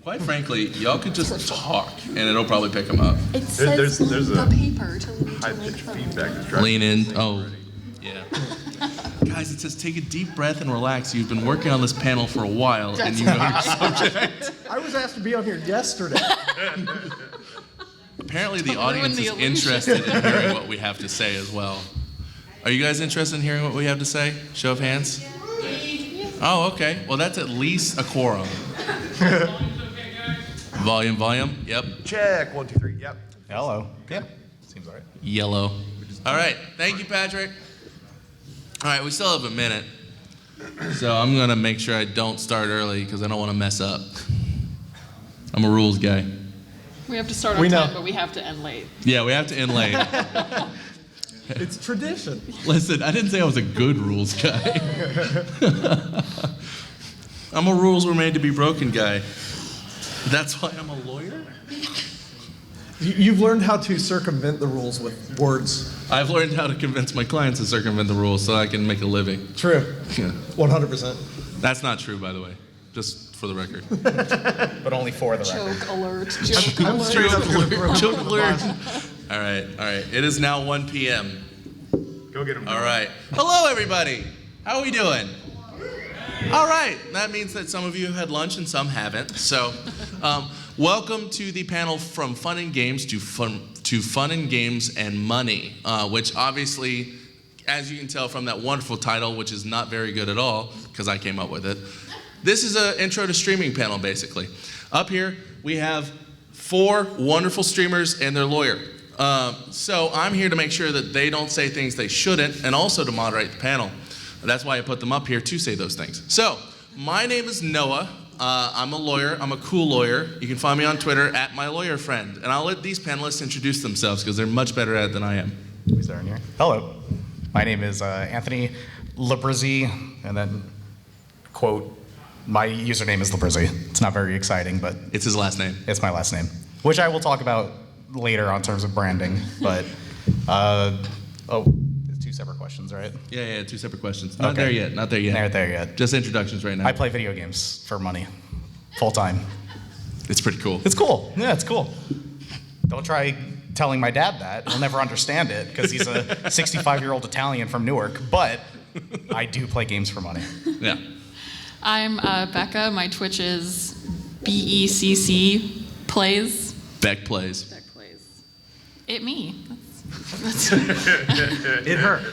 Quite frankly, y'all could just talk, and it'll probably pick them up. It says there's on a the paper to leave high the pitched microphone. feedback that's driving Lean in. me insane Oh, already. yeah. Guys, it says take a deep breath and relax. You've been working on this panel for a while, and you know your subject. I was asked to be on here yesterday. Apparently, the Don't ruin audience the is illusion. interested in hearing what we have to say as well. Are you guys interested in hearing what we have to say? Show of hands. Oh, okay. Well, that's at least a quorum. Volume. Yep. Check, 1, 2, 3, yep. Hello. Yeah. Seems all right. Yellow. All right. Thank you, Patrick. All right. We still have a minute. So I'm going to make sure I don't start early because I don't want to mess up. I'm a rules guy. We have to start on We know. time, but we have to end late. Yeah, we have to end late. It's tradition. Listen, I didn't say I was a good rules guy. I'm a rules were made to be broken guy. That's why I'm a lawyer? You've learned how to circumvent the rules with words. I've learned how to convince my clients to circumvent the rules so I can make a living. True. Yeah. 100%. That's not true, by the way, just for the record. But only for the record. Joke alert. Joke I'm alert. straight up gonna throw Joke him under the alert. bus. All right. It is now 1 p.m. Go get him. All right. Hello, everybody. How are we doing? All right. That means that some of you have had lunch and some haven't. So, welcome to the panel from Fun and Games to Fun and Games and Money, which obviously, as you can tell from that wonderful title, which is not very good at all, because I came up with it. This is an intro to streaming panel, basically. Up here, we have 4 wonderful streamers and their lawyer. So I'm here to make sure that they don't say things they shouldn't, and also to moderate the panel. That's why I put them up here to say those things. So, my name is Noah. I'm a lawyer. I'm a cool lawyer. You can find me on Twitter at @mylawyerfriend. And I'll let these panelists introduce themselves because they're much better at it than I am. We start in here. Hello. My name is Anthony Labrizzi, and then, quote, my username is Labrizzi. It's not very exciting, but It's his last name. it's my last name, which I will talk about later on terms of branding. But, it's 2 separate questions, right? Yeah, 2 separate questions. Not Okay. there yet. Not there yet. Not there yet. Just introductions right now. I play video games for money, full time. It's pretty cool. It's cool. Yeah, it's cool. Don't try telling my dad that. He'll never understand it because he's a 65-year-old Italian from Newark. But I do play games for money. Yeah. I'm Becca. My Twitch is BECC Plays. Beck plays. Beck Plays. It me. That's It hurt.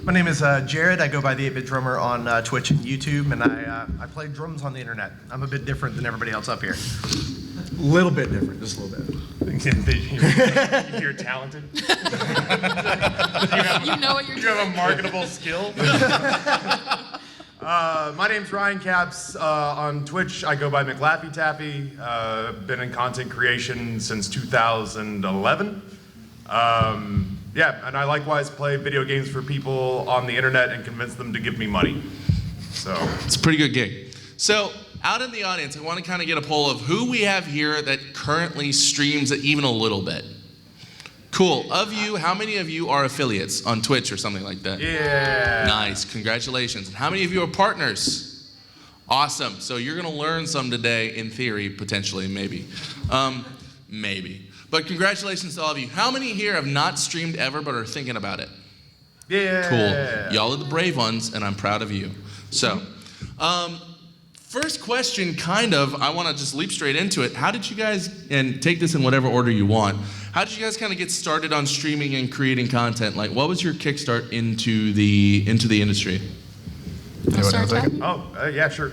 My name is Jared. I go by the 8-Bit Drummer on Twitch and YouTube, and I play drums on the internet. I'm a bit different than everybody else up here. Little bit different, just a little bit. You're talented. you know what you're You doing. have a marketable skill. My name's Ryan Capps. On Twitch, I go by McLaffy Taffy. Been in content creation since 2011. Yeah, and I likewise play video games for people on the internet and convince them to give me money. So, It's a pretty good gig. So, out in the audience, I want to kind of get a poll of who we have here that currently streams even a little bit. Cool. Of you, how many of you are affiliates on Twitch or something like that? yeah. Nice. Congratulations. And how many of you are partners? Awesome. So you're going to learn some today, in theory, potentially, maybe. Maybe. But congratulations to all of you. How many here have not streamed ever but are thinking about it? Yeah. Cool. Y'all are the brave ones, and I'm proud of you. So, first question, I want to just leap straight into it. How did you guys, and take this in whatever order you want, how did you guys kind of get started on streaming and creating content? Like, what was your kickstart into the industry? I'll start talking. Oh, yeah, sure.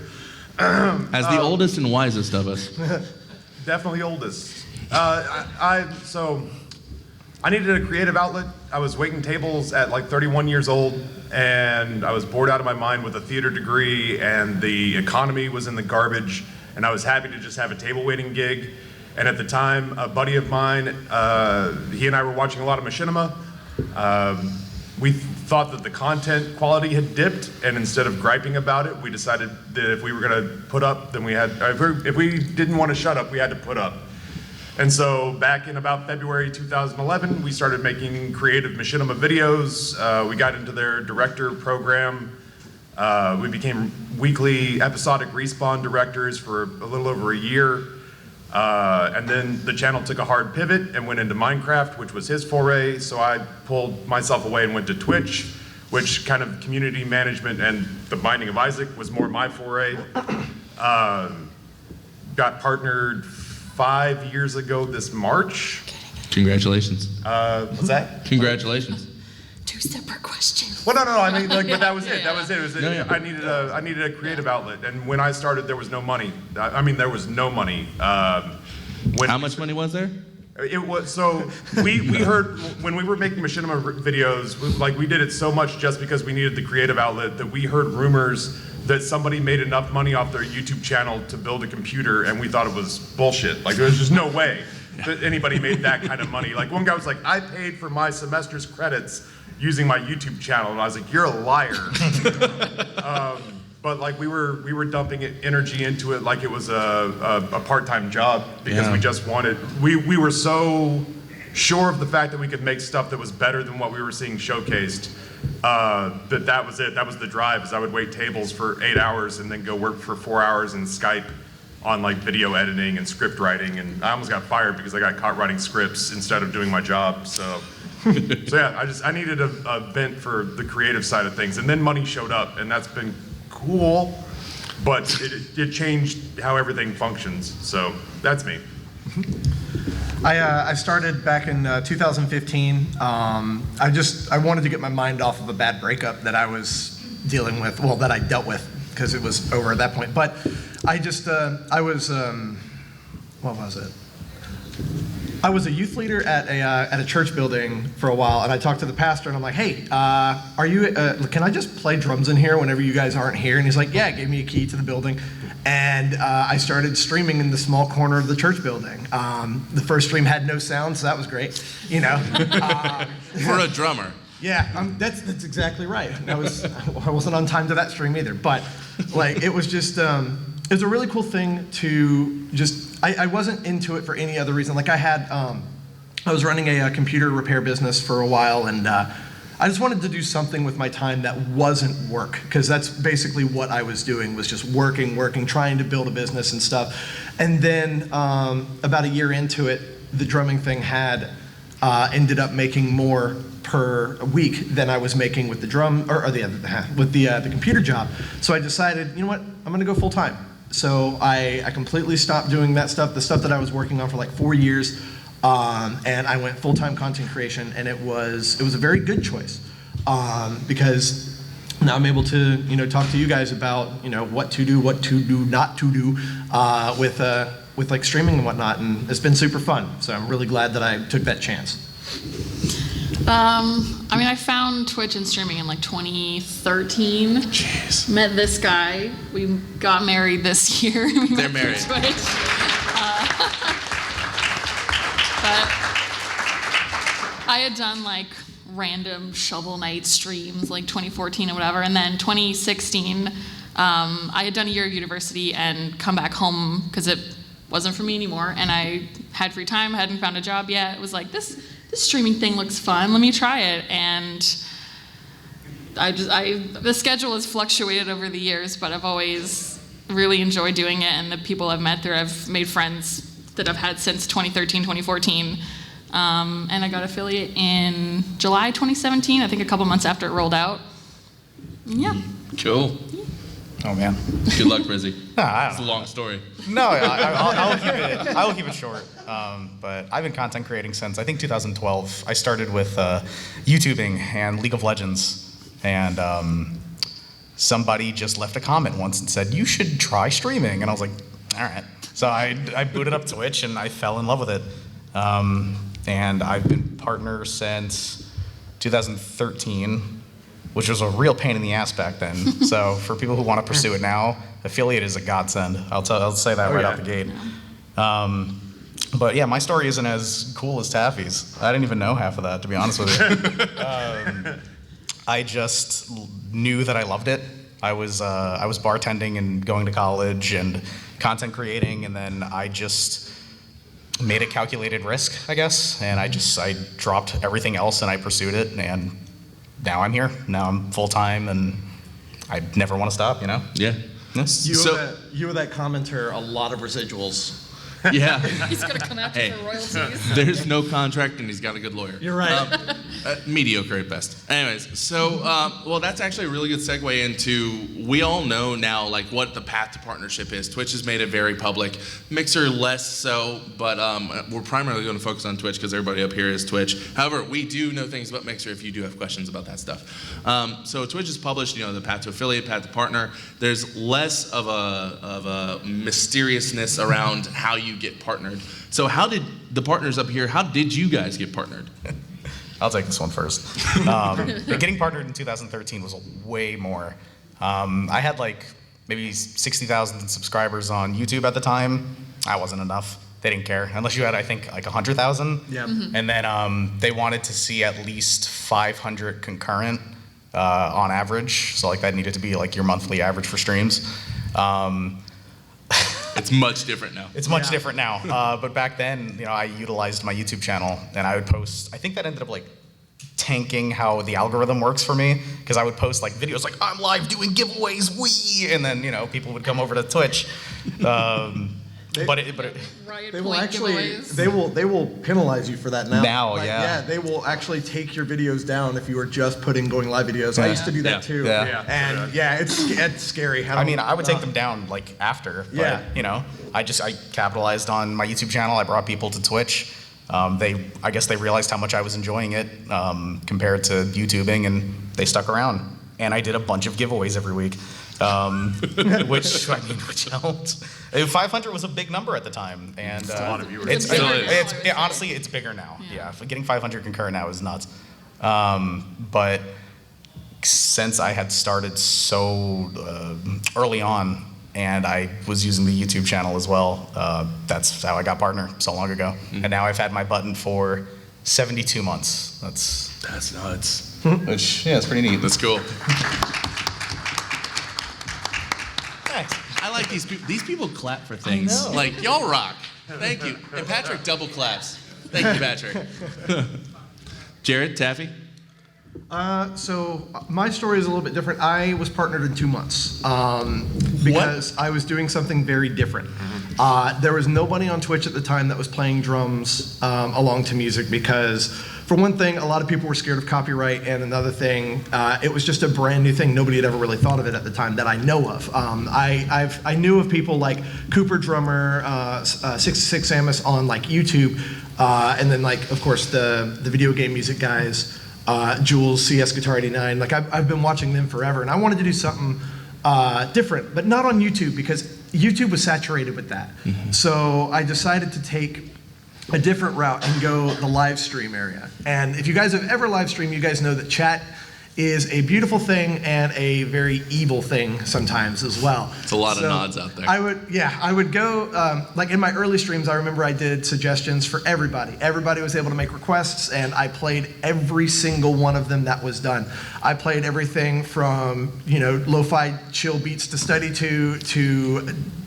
As the oldest and wisest of us. Definitely oldest. So I needed a creative outlet. I was waiting tables at like 31 years old, and I was bored out of my mind with a theater degree, and the economy was in the garbage, and I was happy to just have a table waiting gig. And at the time, a buddy of mine, he and I were watching a lot of machinima. We thought that the content quality had dipped, and instead of griping about it, we decided that if we were going to put up, then if we didn't want to shut up, we had to put up. And so back in about February 2011, we started making creative machinima videos. We got into their director program. We became weekly episodic Respawn directors for a little over a year. And then the channel took a hard pivot and went into Minecraft, which was his foray. So I pulled myself away and went to Twitch, which kind of community management and the Binding of Isaac was more my foray. Got partnered 5 years ago this March. Congratulations. What's that? Congratulations. 2 separate questions. Well, no. I mean, like, but that was it. Yeah. That was it. It was Yeah. I needed a creative outlet, and when I started, there was no money. I mean, there was no money. How much money was there? It was so we heard when we were making machinima videos, we did it so much just because we needed the creative outlet that we heard rumors that somebody made enough money off their YouTube channel to build a computer, and we thought it was bullshit. Like, there was just no way that anybody made that kind of money. Like, one guy was like, I paid for my semester's credits using my YouTube channel, and I was like, you're a liar. But like we were dumping energy into it like it was a part-time job because we just wanted, we were so sure of the fact that we could make stuff that was better than what we were seeing showcased, that was it. That was the drive, is I would wait tables for 8 hours and then go work for 4 hours in Skype on like video editing and script writing, and I almost got fired because I got caught writing scripts instead of doing my job. So yeah, I needed a vent for the creative side of things, and then money showed up, and that's been cool, but it changed how everything functions. So that's me. I started back in 2015. I wanted to get my mind off of a bad breakup that I was dealing with, well, that I dealt with, because it was over at that point. But I just, what was it? I was a youth leader at a church building for a while, and I talked to the pastor, and I'm like, hey, can I just play drums in here whenever you guys aren't here? And he's like, yeah, gave me a key to the building. And I started streaming in the small corner of the church building. The first stream had no sound, so that was great, you know. For a drummer. Yeah, that's exactly right. I wasn't on time to that stream either, but like it was just it was a really cool thing to just. I wasn't into it for any other reason. Like I was running a computer repair business for a while, and I just wanted to do something with my time that wasn't work, because that's basically what I was doing, was just working, trying to build a business and stuff. And then about a year into it, the drumming thing had ended up making more per week than I was making with the the computer job. So I decided, you know what, I'm going to go full time. So I completely stopped doing that stuff, the stuff that I was working on for like 4 years. And I went full-time content creation, and it was a very good choice, because now I'm able to, you know, talk to you guys about, you know, what to do, not to do, with like streaming and whatnot, and it's been super fun. So I'm really glad that I took that chance. I mean, I found Twitch and streaming in like 2013. Jeez. Met this guy. We got married this year. They're married. Twitch. But I had done like random Shovel Knight streams like 2014 or whatever, and then 2016 I had done a year of university and come back home because it wasn't for me anymore, and I had free time, hadn't found a job yet. It was like, this streaming thing looks fun, let me try it. And the schedule has fluctuated over the years, but I've always really enjoyed doing it, and the people I've met there, I've made friends that I've had since 2013, 2014. And I got affiliate in July 2017, I think a couple months after it rolled out. Yeah. Cool. Oh man. Good luck, Rizzy. I It's don't a know. long story. No, I will keep it short. But I've been content creating since I think 2012. I started with YouTubing and League of Legends, and somebody just left a comment once and said, you should try streaming, and I was like, all right. So I booted up Twitch, and I fell in love with it. And I've been partner since 2013, which was a real pain in the ass back then. So for people who want to pursue it now, affiliate is a godsend. I'll say that right out the gate. But yeah, my story isn't as cool as Taffy's. I didn't even know half of that, to be honest with you. I just knew that I loved it. I was bartending and going to college and content creating, and then I just made a calculated risk, I guess, and I dropped everything else and I pursued it, and now I'm here. Now I'm full time, and I never want to stop. You know. Yeah. You So- owe that commenter a lot of residuals. Yeah. He's gonna come after Hey. for royalties. There's no contract, and he's got a good lawyer. You're right. Mediocre at best. Anyways, so well, that's actually a really good segue into. We all know now, like, what the path to partnership is. Twitch has made it very public. Mixer less so, but we're primarily going to focus on Twitch because everybody up here is Twitch. However, we do know things about Mixer if you do have questions about that stuff. So Twitch has published, the path to affiliate, path to partner. There's less of a mysteriousness around how you get partnered. So how did the partners up here? How did you guys get partnered? I'll take this one first. Getting partnered in 2013 was way more. I had like maybe 60,000 subscribers on YouTube at the time. That wasn't enough. They didn't care unless you had, I think, like 100,000. Yeah. And then they wanted to see at least 500 concurrent on average. So like that needed to be like your monthly average for streams. It's much different now. It's much different now. But back then, I utilized my YouTube channel and I would post, I think that ended up like tanking how the algorithm works for me, because I would post like videos like, I'm live doing giveaways, wee, and then, people would come over to Twitch. Riot They will Point actually, giveaways. they will penalize you for that now. Now, Like, yeah. Yeah, they will actually take your videos down if you are just putting going live videos. I used to do that Yeah. too. Yeah. And yeah, it's scary. I mean, I would take them down like after, but Yeah. I capitalized on my YouTube channel. I brought people to Twitch. I guess they realized how much I was enjoying it compared to YouTubing, and they stuck around. And I did a bunch of giveaways every week, which helped. 500 was a big number at the time, and a lot of viewers. Honestly, it's bigger now. Yeah, getting 500 concurrent now is nuts. But since I had started so early on, and I was using the YouTube channel as well, that's how I got partner so long ago. And now I've had my button for 72 months. That's nuts. Which, yeah, it's pretty neat. That's cool. Thanks. I like these people. These people clap for things. know. Like, y'all rock. Thank you. And Patrick double claps. Thank you, Patrick. Jared, Taffy? So my story is a little bit different. I was partnered in 2 months because I was doing something very different. There was nobody on Twitch at the time that was playing drums along to music because, for one thing, a lot of people were scared of copyright, and another thing, it was just a brand new thing. Nobody had ever really thought of it at the time that I know of. I knew of people like Cooper Drummer, 66 Samus on like YouTube, and then like of course the video game music guys. Jules, CS Guitar 89, like I've been watching them forever, and I wanted to do something different, but not on YouTube because YouTube was saturated with that. So I decided to take a different route and go the live stream area. And if you guys have ever live streamed, you guys know that chat is a beautiful thing and a very evil thing sometimes as well. It's a lot of nods out there. I would go, like in my early streams, I remember I did suggestions for everybody. Everybody was able to make requests, and I played every single one of them that was done. I played everything from, lo-fi chill beats to study to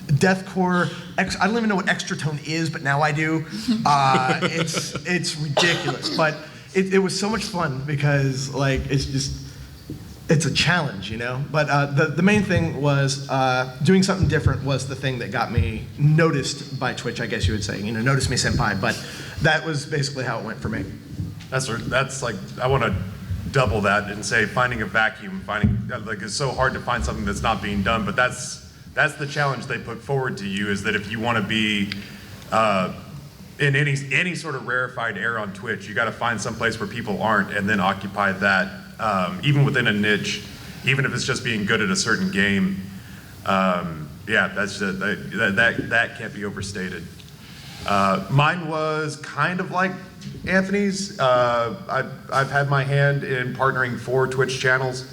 deathcore. I don't even know what extra tone is, but now I do. It's ridiculous, but it was so much fun because like it's a challenge, But the main thing was doing something different was the thing that got me noticed by Twitch, I guess you would say. Notice me senpai, but that was basically how it went for me. That's like, I want to double that and say finding a vacuum, it's so hard to find something that's not being done, but that's the challenge they put forward to you, is that if you want to be in any sort of rarefied air on Twitch, you got to find some place where people aren't, and then occupy that, even within a niche, even if it's just being good at a certain game. That can't be overstated. Mine was kind of like Anthony's. I've had my hand in partnering 4 Twitch channels.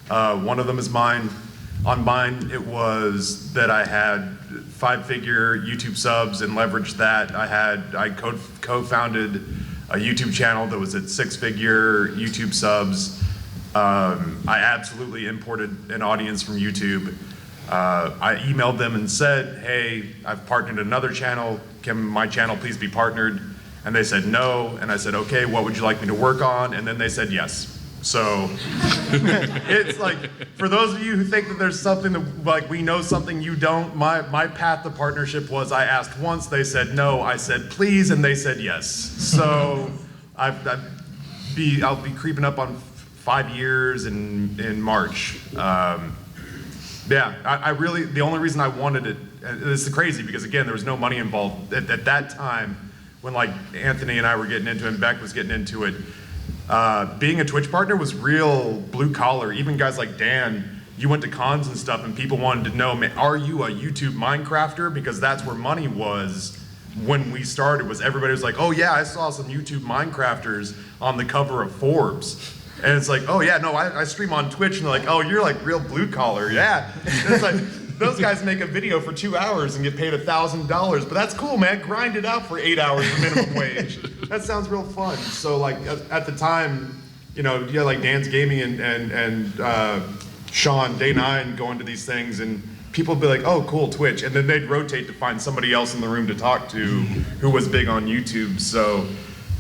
One of them is mine. On mine, it was that I had 5-figure YouTube subs and leveraged that. I co-founded a YouTube channel that was at 6-figure YouTube subs. I absolutely imported an audience from YouTube. I emailed them and said, hey, I've partnered another channel. Can my channel please be partnered? And they said no. And I said, okay, what would you like me to work on? And then they said yes. So it's like, for those of you who think that there's something that, like, we know something you don't, my path to partnership was I asked once, they said no, I said please, and they said yes. So I'll be creeping up on 5 years in March. Yeah, I really, the only reason I wanted it, and this is crazy because again, there was no money involved at that time when like Anthony and I were getting into it and Beck was getting into it. Being a Twitch partner was real blue collar. Even guys like Dan, you went to cons and stuff and people wanted to know, man, are you a YouTube Minecrafter? Because that's where money was when we started, was everybody was like, oh yeah, I saw some YouTube Minecrafters on the cover of Forbes. And it's like, oh yeah, no, I stream on Twitch, and they're like, oh, you're like real blue collar, yeah. And it's like, those guys make a video for 2 hours and get paid $1,000, but that's cool, man. Grind it out for 8 hours for minimum wage. That sounds real fun. So like at the time, you know, yeah, like Dan's Gaming and Sean, Day 9 going to these things, and people would be like, oh, cool, Twitch, and then they'd rotate to find somebody else in the room to talk to who was big on YouTube. So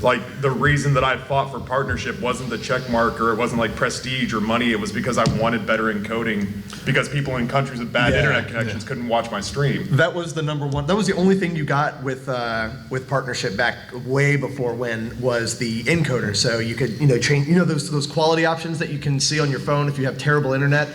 like the reason that I fought for partnership wasn't the check mark or it wasn't like prestige or money. It was because I wanted better encoding because people in countries with bad internet connections couldn't watch my stream. That was the number one. That was the only thing you got with partnership back way before when was the encoder. So you could change those quality options that you can see on your phone if you have terrible internet.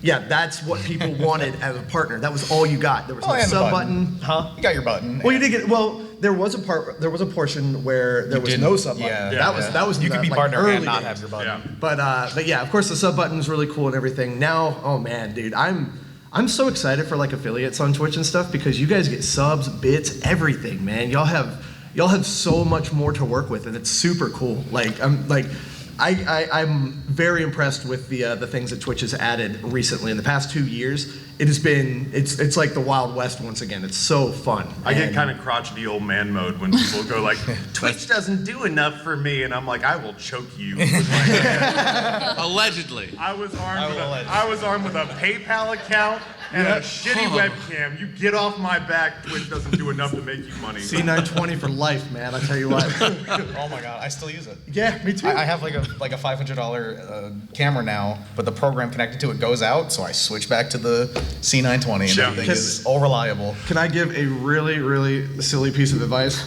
Yeah, that's what people wanted as a partner. That was all you got. There was no sub button. Huh? You got your button. Well, you did get. Well, there was a portion where there was no sub button. Yeah, that was. You could be like partner and not days. have your button. Yeah. But yeah, of course the sub button is really cool and everything. Now, oh man, dude, I'm so excited for like affiliates on Twitch and stuff because you guys get subs, bits, everything, man. Y'all have so much more to work with, and it's super cool. I'm very impressed with the things that Twitch has added recently in the past 2 years. It's like the Wild West once again. It's so fun. I get kind of crotchety old man mode when people go like, Twitch doesn't do enough for me, and I'm like, I will choke you. With my hand. Allegedly. I was armed with a PayPal account and a shitty webcam. You get off my back. Twitch doesn't do enough to make you money. C920 for life, man. I tell you what. Oh my god, I still use it. Yeah, me too. I have like a $500 camera now, but the program connected to it goes out, so I switch back to the C920 and everything is all reliable. Can I give a really, really silly piece of advice?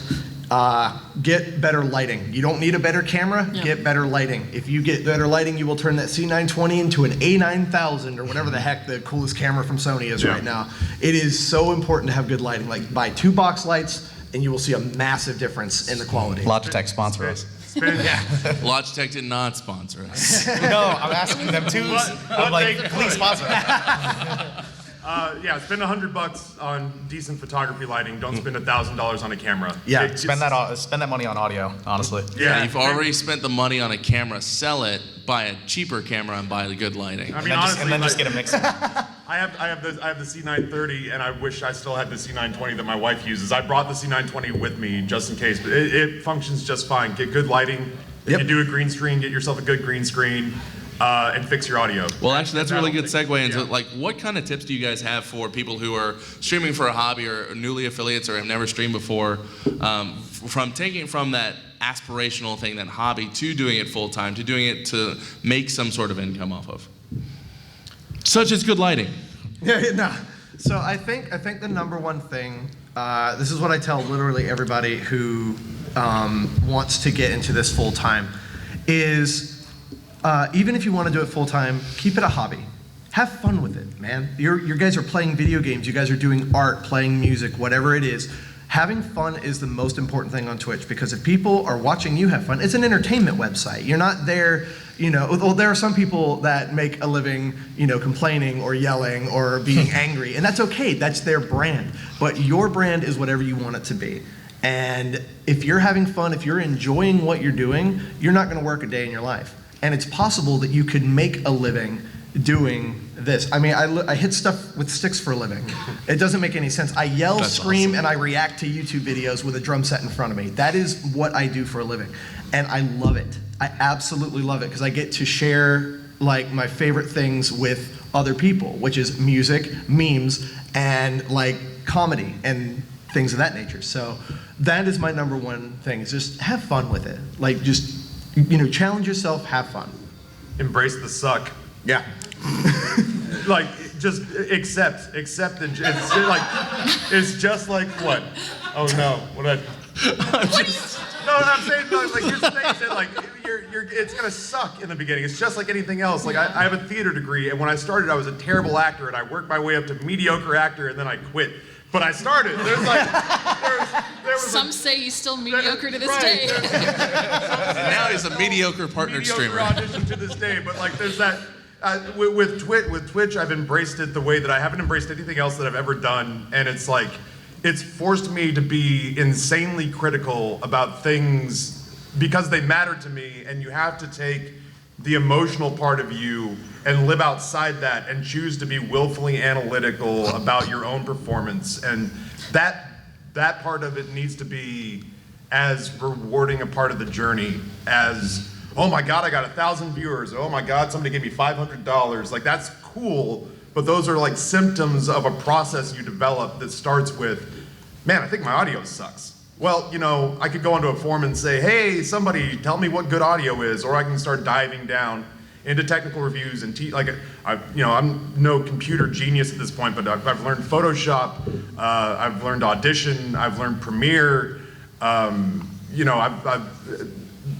Get better lighting. You don't need a better camera, get better lighting. If you get better lighting, you will turn that C920 into an A9000 or whatever the heck the coolest camera from Sony is right now. It is so important to have good lighting. Like buy 2 box lights and you will see a massive difference in the quality. Logitech sponsor us. Logitech did not sponsor us. No, I'm asking them to. I'm like, please sponsor us. Spend $100 on decent photography lighting. Don't spend $1,000 on a camera. Yeah, Spend that money on audio, honestly. Yeah, you've already spent the money on a camera. Sell it, buy a cheaper camera, and buy the good lighting. I mean, And then just get a mixer. I have the C930, and I wish I still had the C920 that my wife uses. I brought the C920 with me just in case, but it functions just fine. Get good lighting. If you do a green screen, get yourself a good green screen. And fix your audio. Well, actually, that's a really good segue into like what kind of tips do you guys have for people who are streaming for a hobby or newly affiliates or have never streamed before, from taking from that aspirational thing, that hobby, to doing it full time, to doing it to make some sort of income off of, such as good lighting. No. So I think the number one thing, this is what I tell literally everybody who wants to get into this full time, is even if you want to do it full time, keep it a hobby. Have fun with it, man. You guys are playing video games. You guys are doing art, playing music, whatever it is. Having fun is the most important thing on Twitch, because if people are watching you have fun, it's an entertainment website. You're not there, well, there are some people that make a living, complaining or yelling or being angry, and that's okay. That's their brand. But your brand is whatever you want it to be. And if you're having fun, if you're enjoying what you're doing, you're not going to work a day in your life. And it's possible that you could make a living doing this. I mean, I hit stuff with sticks for a living. It doesn't make any sense. I yell, That's scream, awesome. and I react to YouTube videos with a drum set in front of me. That is what I do for a living. And I love it. I absolutely love it, because I get to share like my favorite things with other people, which is music, memes, and like comedy and things of that nature. So that is my number one thing, is just have fun with it. Like just challenge yourself, have fun. embrace the suck. Yeah. Like, just accept, and it's just like what? Oh no, No, I'm saying, like, here's the thing, is that, like, it's gonna suck in the beginning. It's just like anything else. Like, I have a theater degree, and when I started, I was a terrible actor, and I worked my way up to mediocre actor, and then I quit. But I started. There was Some say he's still mediocre to this right, day. Now he's a mediocre partnered mediocre streamer. audition to this day. But like, there's that. With Twitch, I've embraced it the way that I haven't embraced anything else that I've ever done, and it's like, it's forced me to be insanely critical about things because they matter to me, and you have to take the emotional part of you and live outside that and choose to be willfully analytical about your own performance, and that part of it needs to be as rewarding a part of the journey as, oh my God, I got 1,000 viewers. Oh my God, somebody gave me $500. Like, that's cool, but those are like symptoms of a process you develop that starts with, man, I think my audio sucks. Well, you know, I could go onto a forum and say, hey, somebody tell me what good audio is, or I can start diving down into technical reviews and I'm no computer genius at this point, but I've learned Photoshop, I've learned Audition, I've learned Premiere, I've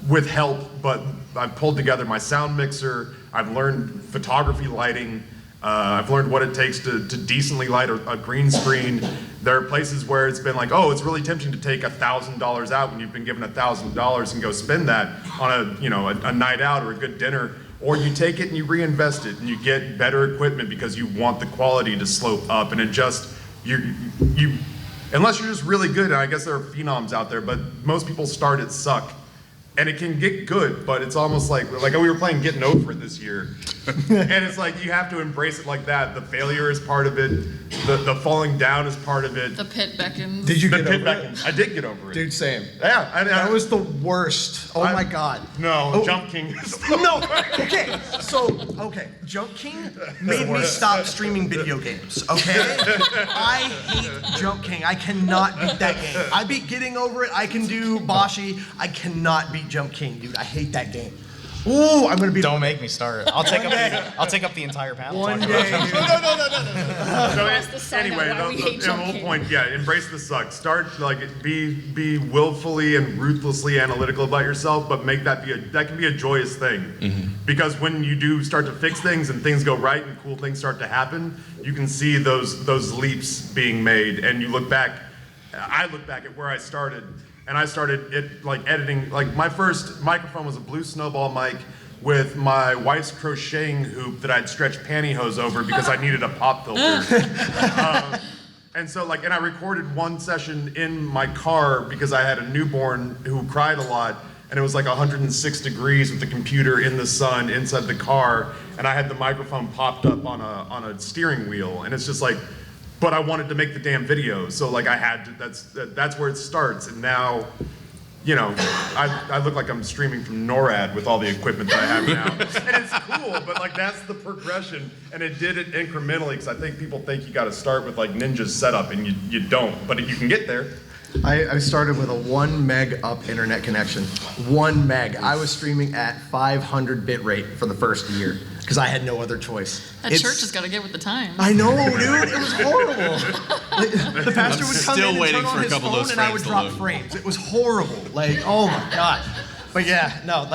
with help, but I've pulled together my sound mixer, I've learned photography lighting, I've learned what it takes to decently light a green screen. There are places where it's been like, oh, it's really tempting to take $1,000 out when you've been given $1,000 and go spend that on a night out or a good dinner, or you take it and you reinvest it and you get better equipment because you want the quality to slope up, and it just, unless you're just really good, and I guess there are phenoms out there, but most people start at suck. And it can get good, but it's almost like we were playing Getting Over It this year. And it's like, you have to embrace it like that. The failure is part of it. The falling down is part of it. The pit beckons. Did you The get pit over it? beckons. I did get over it. Dude, same. Yeah. That was the worst. Oh my God. No, Oh. Jump King. No, okay, Jump King made me stop streaming video games, okay? I hate Jump King. I cannot beat that game. I beat Getting Over It, I can do Boshi, I cannot beat Jump King, dude. I hate that game. Ooh, I'm gonna be. Don't make me start. I'll take up the entire panel. One talking about day, Jump dude. So Press the sign anyway, out why we hate the Jump whole King. point, yeah, embrace the suck. Start be willfully and ruthlessly analytical about yourself, but make that can be a joyous thing. Because when you do start to fix things and things go right and cool things start to happen, you can see those leaps being made, and you look back. I look back at where I started. And I started editing, my first microphone was a blue snowball mic with my wife's crocheting hoop that I'd stretch pantyhose over because I needed a pop filter. And so and I recorded one session in my car because I had a newborn who cried a lot, and it was like 106 degrees with the computer in the sun inside the car, and I had the microphone popped up on a steering wheel, and it's just like, but I wanted to make the damn video, so I had to. That's where it starts, and now, I look like I'm streaming from NORAD with all the equipment that I have now, and it's cool. But that's the progression, and it did it incrementally because I think people think you got to start with Ninja's setup, and you don't, but you can get there. I started with a 1 meg up internet connection. 1 meg. I was streaming at 500 bit rate for the first year because I had no other choice. That church has got to get with the times. I know, dude. It was horrible. The pastor would come still in and waiting turn on for a his couple of phone, those and I frames would to drop load. frames. It was horrible. Oh my god. But yeah, no.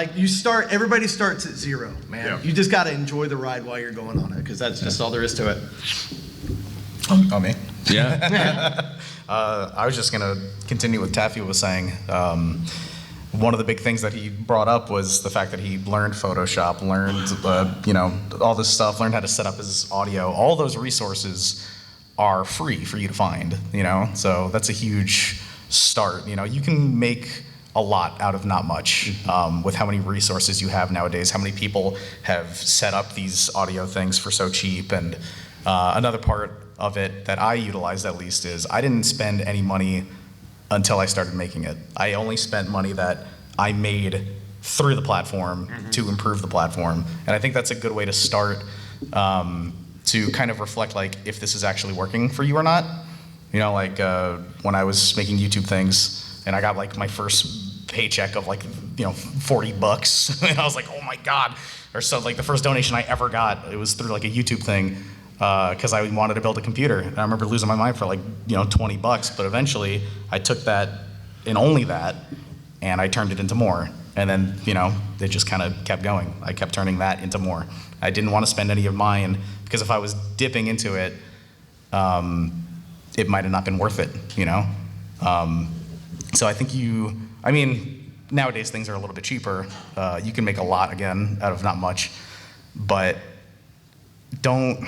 Everybody starts at zero, man. Yeah. You just got to enjoy the ride while you're going on it because that's just all there is to it. Oh, me? Yeah. I was just gonna continue what Taffy was saying. One of the big things that he brought up was the fact that he learned Photoshop, learned, all this stuff, learned how to set up his audio. All those resources are free for you to find, So that's a huge start. You can make a lot out of not much with how many resources you have nowadays, how many people have set up these audio things for so cheap. And another part of it that I utilized at least is I didn't spend any money until I started making it. I only spent money that I made through the platform to improve the platform. And I think that's a good way to start to kind of reflect if this is actually working for you or not. When I was making YouTube things and I got my first paycheck of $40. And I was like, oh my God. Or so like the first donation I ever got, it was through like a YouTube thing, because I wanted to build a computer. And I remember losing my mind for like, $20, but eventually I took that and only that, and I turned it into more. And then, it just kind of kept going. I kept turning that into more. I didn't want to spend any of mine, because if I was dipping into it, it might have not been worth it, So I think nowadays things are a little bit cheaper. You can make a lot again out of not much, but don't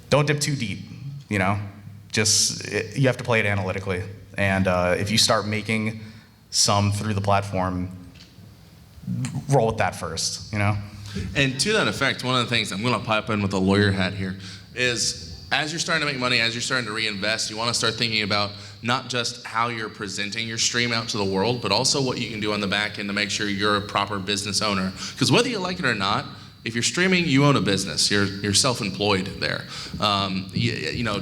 dip too deep, Just, you have to play it analytically. And if you start making some through the platform, roll with that first, And to that effect, one of the things, I'm going to pipe in with a lawyer hat here, is as you're starting to make money, as you're starting to reinvest, you want to start thinking about not just how you're presenting your stream out to the world, but also what you can do on the back end to make sure you're a proper business owner. Because whether you like it or not, if you're streaming, you own a business. You're self-employed there.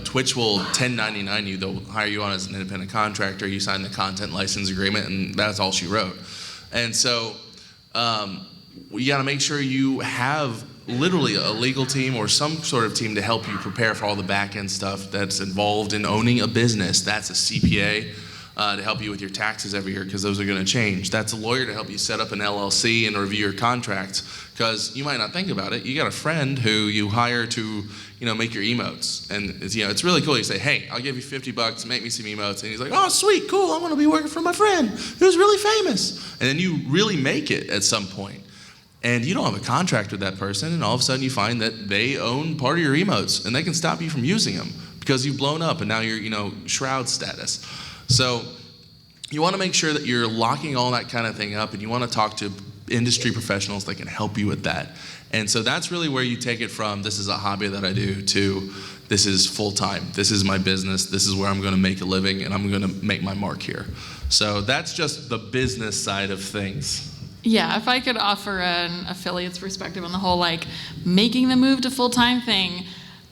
Twitch will 1099 you. They'll hire you on as an independent contractor. You sign the content license agreement, and that's all she wrote. And so you got to make sure you have literally a legal team or some sort of team to help you prepare for all the back-end stuff that's involved in owning a business. That's a CPA to help you with your taxes every year, because those are going to change. That's a lawyer to help you set up an LLC and review your contracts, because you might not think about it. You got a friend who you hire to make your emotes, and it's really cool. You say, hey, I'll give you $50, make me some emotes, and he's like, oh, sweet, cool, I'm going to be working for my friend who's really famous. And then you really make it at some point. And you don't have a contract with that person, and all of a sudden you find that they own part of your emotes, and they can stop you from using them because you've blown up and now you're, shroud status. So you want to make sure that you're locking all that kind of thing up, and you want to talk to industry professionals that can help you with that. And so that's really where you take it from, this is a hobby that I do, to this is full-time, this is my business, this is where I'm going to make a living, and I'm going to make my mark here. So that's just the business side of things. Yeah, if I could offer an affiliate's perspective on the whole making the move to full-time thing,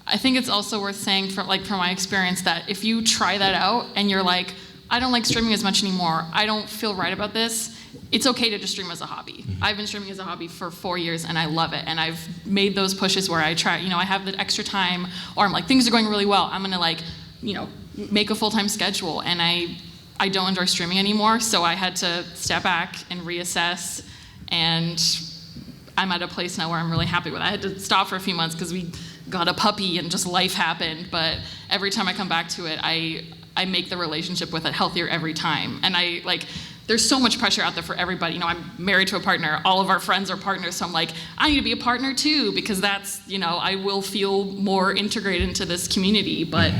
I think it's also worth saying from my experience that if you try that out and you're like, I don't like streaming as much anymore, I don't feel right about this, it's okay to just stream as a hobby. I've been streaming as a hobby for 4 years and I love it, and I've made those pushes where I try, I have the extra time, or I'm like, things are going really well, I'm gonna make a full-time schedule, and I don't enjoy streaming anymore, so I had to step back and reassess, and I'm at a place now where I'm really happy with it. I had to stop for a few months because we got a puppy and just life happened, but every time I come back to it, I make the relationship with it healthier every time. And there's so much pressure out there for everybody. I'm married to a partner, all of our friends are partners, so I'm like, I need to be a partner too, because that's, I will feel more integrated into this community, but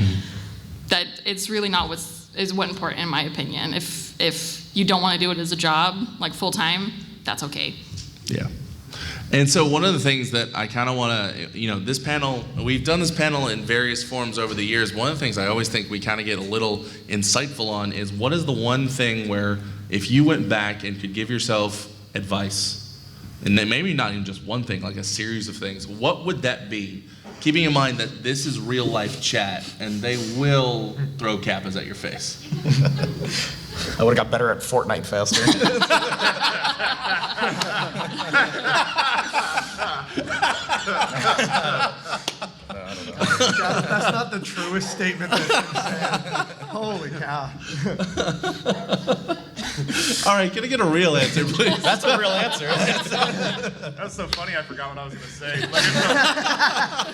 that it's really not what's important in my opinion. If you don't want to do it as a job, full time, that's okay. Yeah. And so one of the things that I kind of want to, this panel, we've done this panel in various forms over the years. One of the things I always think we kind of get a little insightful on is, what is the one thing where if you went back and could give yourself advice, and then maybe not even just one thing, like a series of things, what would that be? Keeping in mind that this is real life chat, and they will throw kappas at your face. I would have got better at Fortnite faster. That's not the truest statement that's been said. Holy cow. All right, can I get a real answer, please? That's a real answer. That's so funny, I forgot what I was going to say.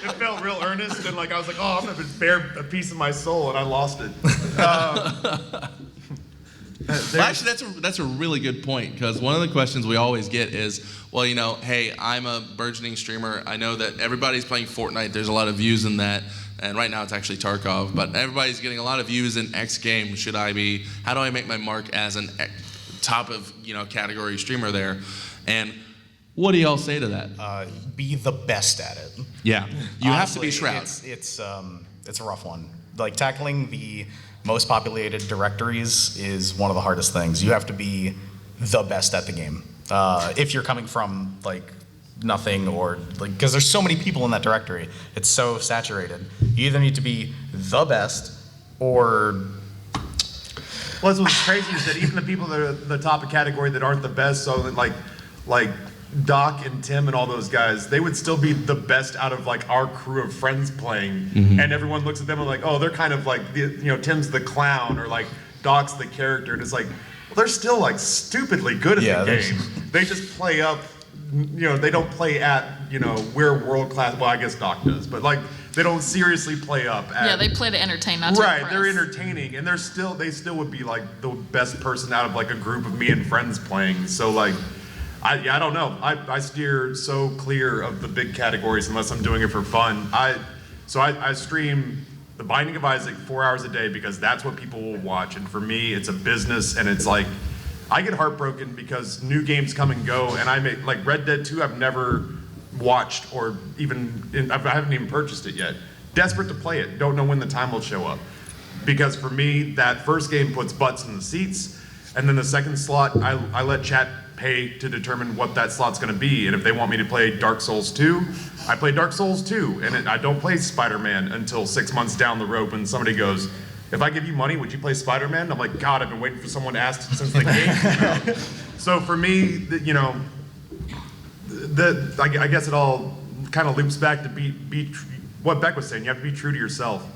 It felt real earnest, and I was like, oh, I'm going to bare a piece of my soul, and I lost it. Well, actually, that's a really good point, because one of the questions we always get is, well, hey, I'm a burgeoning streamer. I know that everybody's playing Fortnite. There's a lot of views in that, and right now it's actually Tarkov, but everybody's getting a lot of views in X game. How do I make my mark as an top of category streamer there? And what do y'all say to that? Be the best at it. Yeah, you have to Honestly, be Shroud. It's a rough one. Tackling the most populated directories is one of the hardest things. You have to be the best at the game. If you're coming from nothing, or because there's so many people in that directory, it's so saturated. You either need to be the best or Plus, what's crazy is that even the people that are the top of category that aren't the best, so like Doc and Tim and all those guys, they would still be the best out of like our crew of friends playing, and everyone looks at them and like, oh, they're kind of like Tim's the clown or like Doc's the character, and it's like, well, they're still like stupidly good at the game. They just play up, they don't play at we're world class. Well, I guess Doc does, but like they don't seriously play up at. Yeah, they play to entertain, not to Right, impress. they're entertaining, and they still would be like the best person out of like a group of me and friends playing. So like, I don't know. I steer so clear of the big categories unless I'm doing it for fun. I stream The Binding of Isaac 4 hours a day because that's what people will watch, and for me, it's a business, and it's like I get heartbroken because new games come and go, and I make like Red Dead 2. I've never watched or I haven't even purchased it yet. Desperate to play it. Don't know when the time will show up. Because for me, that first game puts butts in the seats, and then the second slot, I let chat pay to determine what that slot's going to be. And if they want me to play Dark Souls 2, I play Dark Souls 2, and I don't play Spider-Man until 6 months down the road when somebody goes, if I give you money, would you play Spider-Man? I'm like, God, I've been waiting for someone to ask since the game came out. So for me, I guess it all kind of loops back to be what Beck was saying. You have to be true to yourself.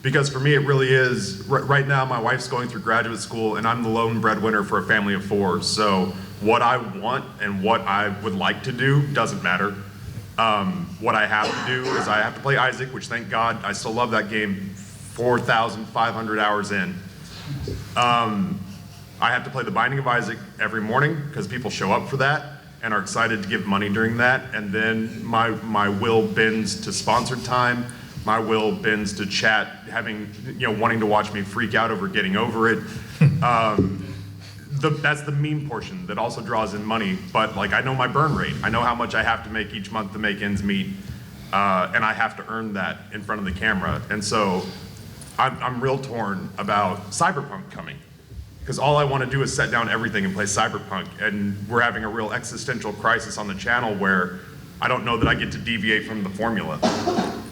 Because for me, it really is. Right now, my wife's going through graduate school, and I'm the lone breadwinner for a family of 4. So what I want and what I would like to do doesn't matter. What I have to do is I have to play Isaac, which thank God I still love that game. 4,500 hours in. I have to play The Binding of Isaac every morning because people show up for that and are excited to give money during that. And then my will bends to sponsored time. My will bends to chat, wanting to watch me freak out over getting over it. That's the meme portion that also draws in money. But like I know my burn rate. I know how much I have to make each month to make ends meet, and I have to earn that in front of the camera. And so I'm real torn about Cyberpunk coming. Because all I want to do is set down everything and play Cyberpunk, and we're having a real existential crisis on the channel where I don't know that I get to deviate from the formula.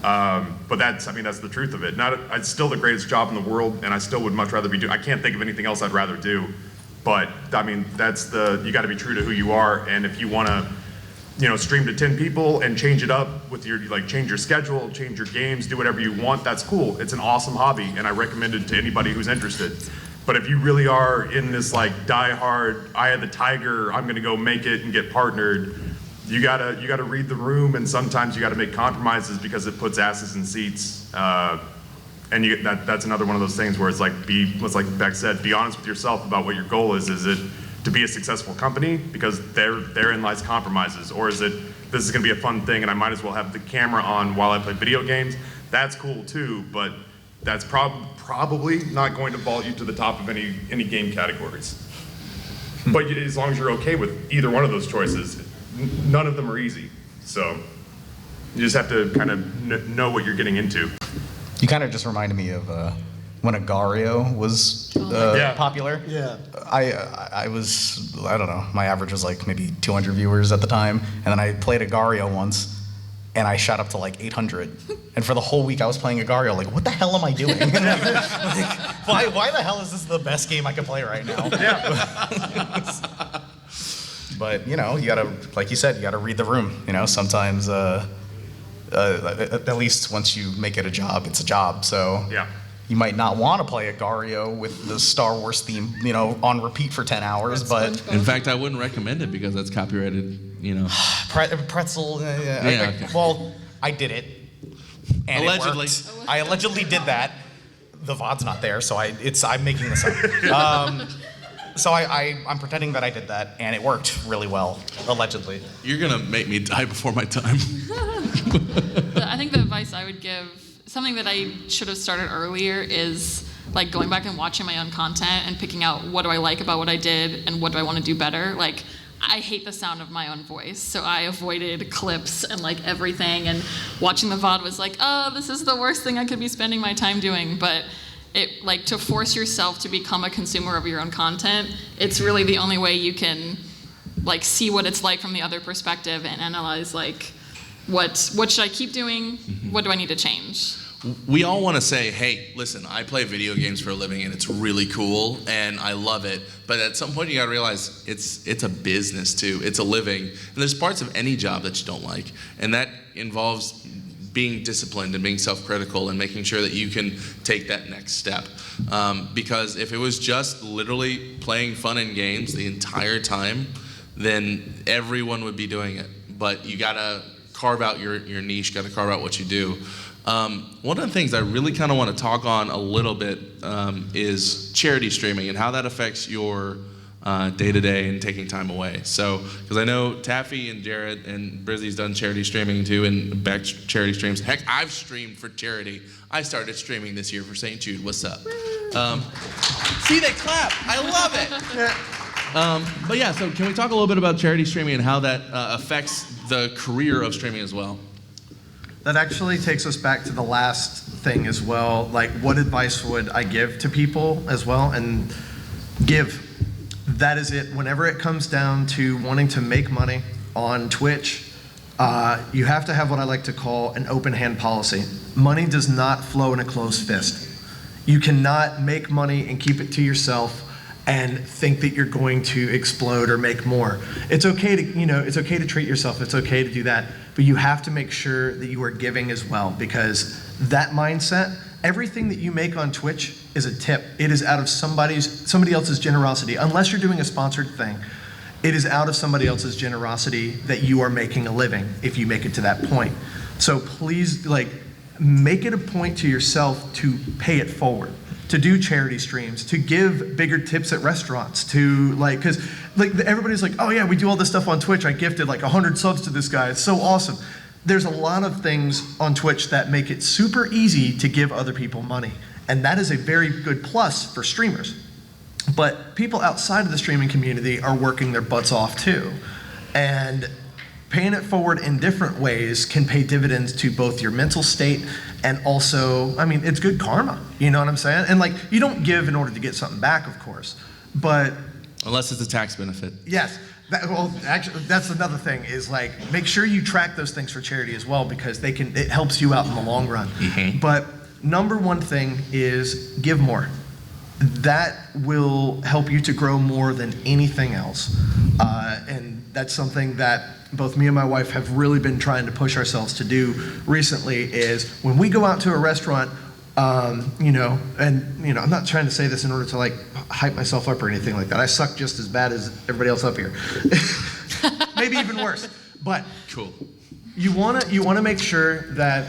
But that's the truth of it. It's still the greatest job in the world, and I still would much rather be doing. I can't think of anything else I'd rather do. But that's you got to be true to who you are, and if you want to, stream to 10 people and change it up with your change your schedule, change your games, do whatever you want. That's cool. It's an awesome hobby, and I recommend it to anybody who's interested. But if you really are in this die-hard, eye of the tiger, I'm gonna go make it and get partnered, you gotta read the room, and sometimes you gotta make compromises because it puts asses in seats. And that's another one of those things where it's like Beck said, be honest with yourself about what your goal is. Is it to be a successful company? Because therein lies compromises. Or is it, this is gonna be a fun thing and I might as well have the camera on while I play video games? That's cool too, but that's probably not going to vault you to the top of any game categories. But as long as you're okay with either one of those choices, none of them are easy. So you just have to kind of know what you're getting into. You kind of just reminded me of when Agario was popular. Yeah. I don't know, my average was like maybe 200 viewers at the time, and then I played Agario once, and I shot up to like 800. And for the whole week I was playing Agario, like, what the hell am I doing? Why the hell is this the best game I can play right now? Yeah. But, you gotta, like you said, you gotta read the room. Sometimes, at least once you make it a job, it's a job. So Yeah. you might not want to play Agario with the Star Wars theme, on repeat for 10 hours, but... In fact, I wouldn't recommend it because that's copyrighted, Pretzel, Yeah, okay. Well, I did it. And Allegedly. It worked. I allegedly did that. The VOD's not there, so I'm making this up. So I'm pretending that I did that, and it worked really well, allegedly. You're gonna make me die before my time. I think the advice I would give, something that I should have started earlier, is like going back and watching my own content and picking out what do I like about what I did and what do I want to do better. Like, I hate the sound of my own voice, so I avoided clips and like everything, and watching the VOD was like, oh, this is the worst thing I could be spending my time doing. But it, like, to force yourself to become a consumer of your own content, it's really the only way you can like see what it's like from the other perspective and analyze like what should I keep doing, what do I need to change. we all want to say, hey, listen, I play video games for a living and it's really cool and I love it. But at some point you got to realize it's a business too. It's a living. And there's parts of any job that you don't like. And that involves being disciplined and being self-critical and making sure that you can take that next step. Because if it was just literally playing fun and games the entire time, then everyone would be doing it. But you gotta carve out your niche, gotta carve out what you do. One of the things I really kind of want to talk on a little bit is charity streaming and how that affects your day-to-day and taking time away. So, because I know Taffy and Jared and Brizzy's done charity streaming too, and back charity streams. Heck, I've streamed for charity. I started streaming this year for St. Jude. What's up? See, they clap. I love it. But yeah, so can we talk a little bit about charity streaming and how that affects the career of streaming as well? That actually takes us back to the last thing as well. Like, what advice would I give to people as well? And give. That is it. Whenever it comes down to wanting to make money on Twitch, you have to have what I like to call an open hand policy. Money does not flow in a closed fist. You cannot make money and keep it to yourself and think that you're going to explode or make more. It's okay to, it's okay to treat yourself. It's okay to do that, but you have to make sure that you are giving as well, because that mindset, everything that you make on Twitch is a tip. It is out of somebody else's generosity. Unless you're doing a sponsored thing, it is out of somebody else's generosity that you are making a living if you make it to that point. So please, make it a point to yourself to pay it forward, to do charity streams, to give bigger tips at restaurants, to because everybody's like, oh yeah, we do all this stuff on Twitch. I gifted 100 subs to this guy. It's so awesome. There's a lot of things on Twitch that make it super easy to give other people money. And that is a very good plus for streamers. But people outside of the streaming community are working their butts off too. And paying it forward in different ways can pay dividends to both your mental state and also, it's good karma. You know what I'm saying? And you don't give in order to get something back, of course. But unless it's a tax benefit. Yes. Actually, that's another thing is make sure you track those things for charity as well, because it helps you out in the long run. Mm-hmm. But number one thing is give more. That will help you to grow more than anything else. And that's something that both me and my wife have really been trying to push ourselves to do recently is when we go out to a restaurant, I'm not trying to say this in order to hype myself up or anything like that. I suck just as bad as everybody else up here. Maybe even worse. But cool. You wanna make sure that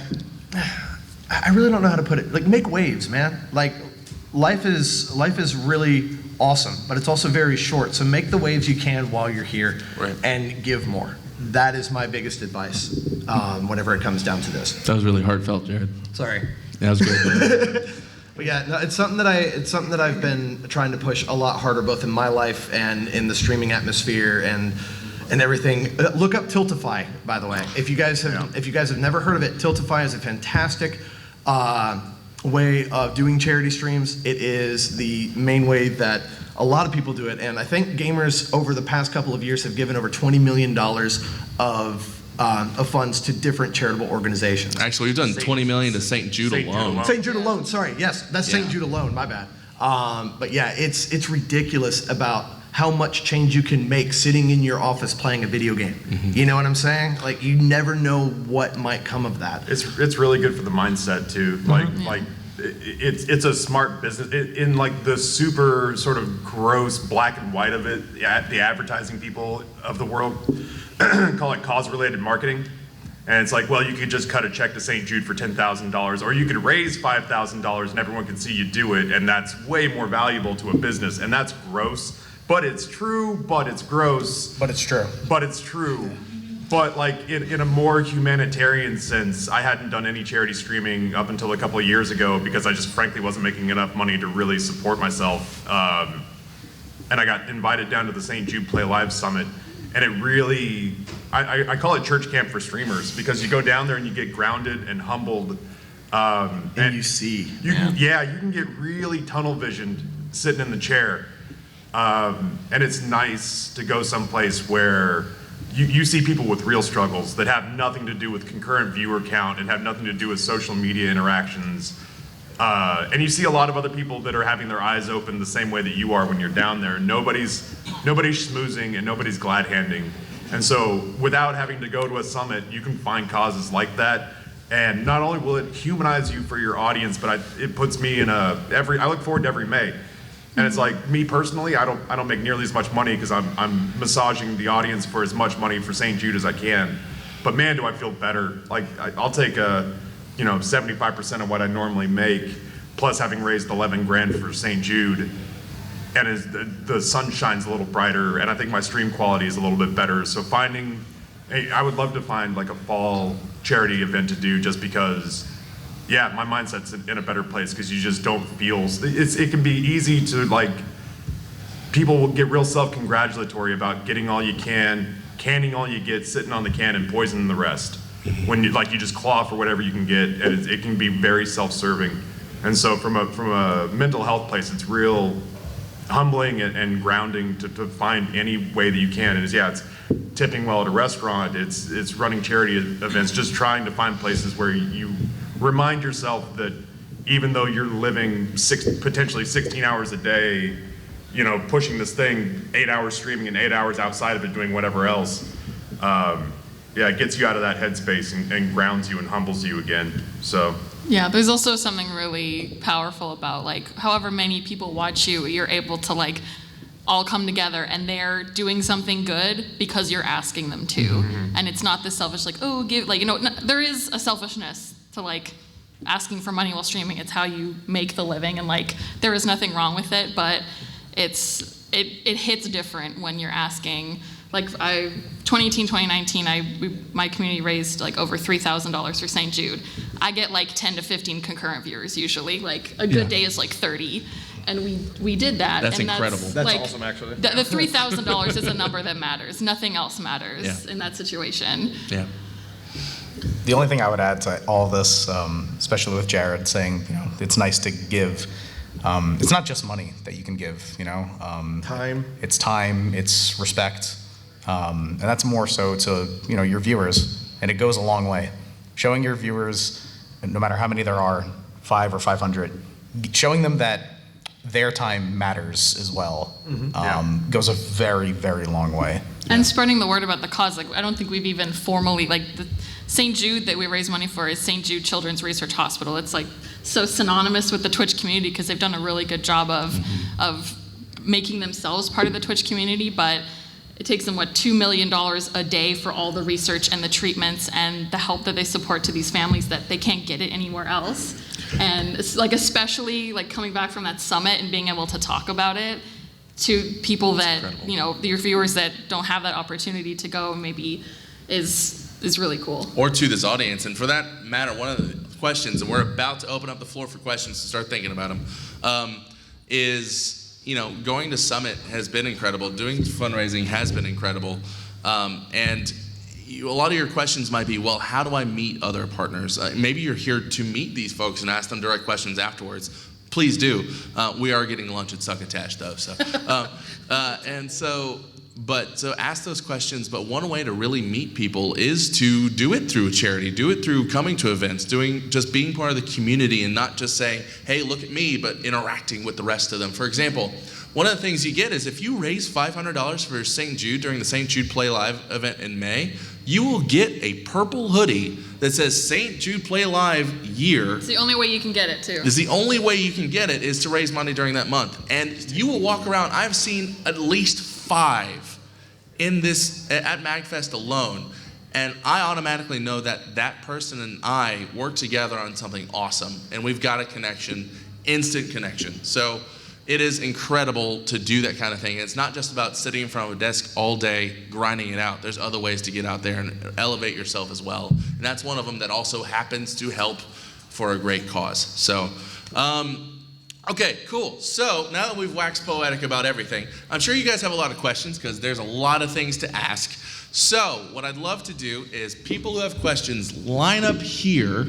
I really don't know how to put it. Make waves, man. Life is really awesome, but it's also very short. So make the waves you can while you're here, right, and give more. That is my biggest advice whenever it comes down to this. That was really heartfelt, Jared. Sorry. That was good. But yeah, no, it's something that I've been trying to push a lot harder, both in my life and in the streaming atmosphere and everything. Look up Tiltify, by the way. If you guys have never heard of it, Tiltify is a fantastic way of doing charity streams. It is the main way that a lot of people do it, and I think gamers over the past couple of years have given over $20 million of funds to different charitable organizations. Actually, we've done $20 million to St. Jude alone. St. Jude alone, sorry, yes, that's St. Jude alone, my bad. But yeah, it's ridiculous about how much change you can make sitting in your office playing a video game. Mm-hmm. You know what I'm saying? You never know what might come of that. It's really good for the mindset too. It's a smart business. In the super sort of gross black and white of it, the advertising people of the world call it cause-related marketing. And it's you could just cut a check to St. Jude for $10,000, or you could raise $5,000 and everyone can see you do it, and that's way more valuable to a business. And that's gross, but it's true, but it's gross. But it's true. But it's true. But in a more humanitarian sense, I hadn't done any charity streaming up until a couple of years ago because I just frankly wasn't making enough money to really support myself. And I got invited down to the St. Jude Play Live Summit. And it really, I call it church camp for streamers, because you go down there and you get grounded and humbled. And you see. You can get really tunnel visioned sitting in the chair. And it's nice to go someplace where you see people with real struggles that have nothing to do with concurrent viewer count and have nothing to do with social media interactions. And you see a lot of other people that are having their eyes open the same way that you are when you're down there. Nobody's schmoozing and nobody's glad handing. And so without having to go to a summit, you can find causes like that. And not only will it humanize you for your audience, but it puts me in I look forward to every May. And it's like, me personally, I don't make nearly as much money because I'm massaging the audience for as much money for St. Jude as I can. But man, do I feel better. Like, I'll take 75% of what I normally make, plus having raised 11 grand for St. Jude. And as the sun shines a little brighter, and I think my stream quality is a little bit better. So I would love to find like a fall charity event to do, just because, yeah, my mindset's in a better place, because you just don't feel, it can be easy to, like, people will get real self-congratulatory about getting all you can, canning all you get, sitting on the can and poisoning the rest. When you just claw for whatever you can get, and it can be very self-serving. And so from a mental health place, it's real humbling and grounding to find any way that you can. And it's tipping well at a restaurant, it's running charity events, just trying to find places where you remind yourself that even though you're living potentially 16 hours a day, pushing this thing, 8 hours streaming and 8 hours outside of it doing whatever else, it gets you out of that headspace and grounds you and humbles you again. So. Yeah, there's also something really powerful about, like, however many people watch you, you're able to, like, all come together and they're doing something good because you're asking them to. Mm-hmm. And it's not this selfish, like, oh, give, like, there is a selfishness to, like, asking for money while streaming. It's how you make the living, and, like, there is nothing wrong with it, but it hits different when you're asking. Like, 2018, 2019, my community raised like over $3,000 for St. Jude. I get like 10 to 15 concurrent viewers usually. Like, a good day is like 30, and we did that. That's and incredible. That's like, awesome, actually. The $3,000 is a number that matters. Nothing else matters in that situation. Yeah. The only thing I would add to all this, especially with Jared saying, it's nice to give. It's not just money that you can give, Time. It's time, it's respect, and that's more so to your viewers, and it goes a long way. Showing your viewers, no matter how many there are, 5 or 500, showing them that their time matters as well, goes a very, very long way. And spreading the word about the cause. Like, I don't think we've even formally, like, the St. Jude that we raise money for is St. Jude Children's Research Hospital. It's like so synonymous with the Twitch community because they've done a really good job of making themselves part of the Twitch community, but it takes them, $2 million a day for all the research and the treatments and the help that they support to these families that they can't get it anywhere else. And it's like, especially like coming back from that summit and being able to talk about it to people that, your viewers that don't have that opportunity to go, maybe is really cool. Or to this audience. And for that matter, one of the questions, and we're about to open up the floor for questions to start thinking about them, is, going to Summit has been incredible. Doing fundraising has been incredible. And a lot of your questions might be, well, how do I meet other partners? Maybe you're here to meet these folks and ask them direct questions afterwards. Please do. We are getting lunch at Succotash, though. So ask those questions, but one way to really meet people is to do it through a charity, do it through coming to events, just being part of the community and not just saying, hey, look at me, but interacting with the rest of them. For example, one of the things you get is if you raise $500 for St. Jude during the St. Jude Play Live event in May, you will get a purple hoodie that says St. Jude Play Live year. It's the only way you can get it, too. It's the only way you can get it is to raise money during that month. And you will walk around, I've seen at least 5 at MAGFest alone, and I automatically know that that person and I work together on something awesome, and we've got a connection, instant connection. So it is incredible to do that kind of thing. It's not just about sitting in front of a desk all day, grinding it out. There's other ways to get out there and elevate yourself as well. And that's one of them that also happens to help for a great cause. So, okay, cool. So now that we've waxed poetic about everything, I'm sure you guys have a lot of questions because there's a lot of things to ask. So what I'd love to do is people who have questions line up here.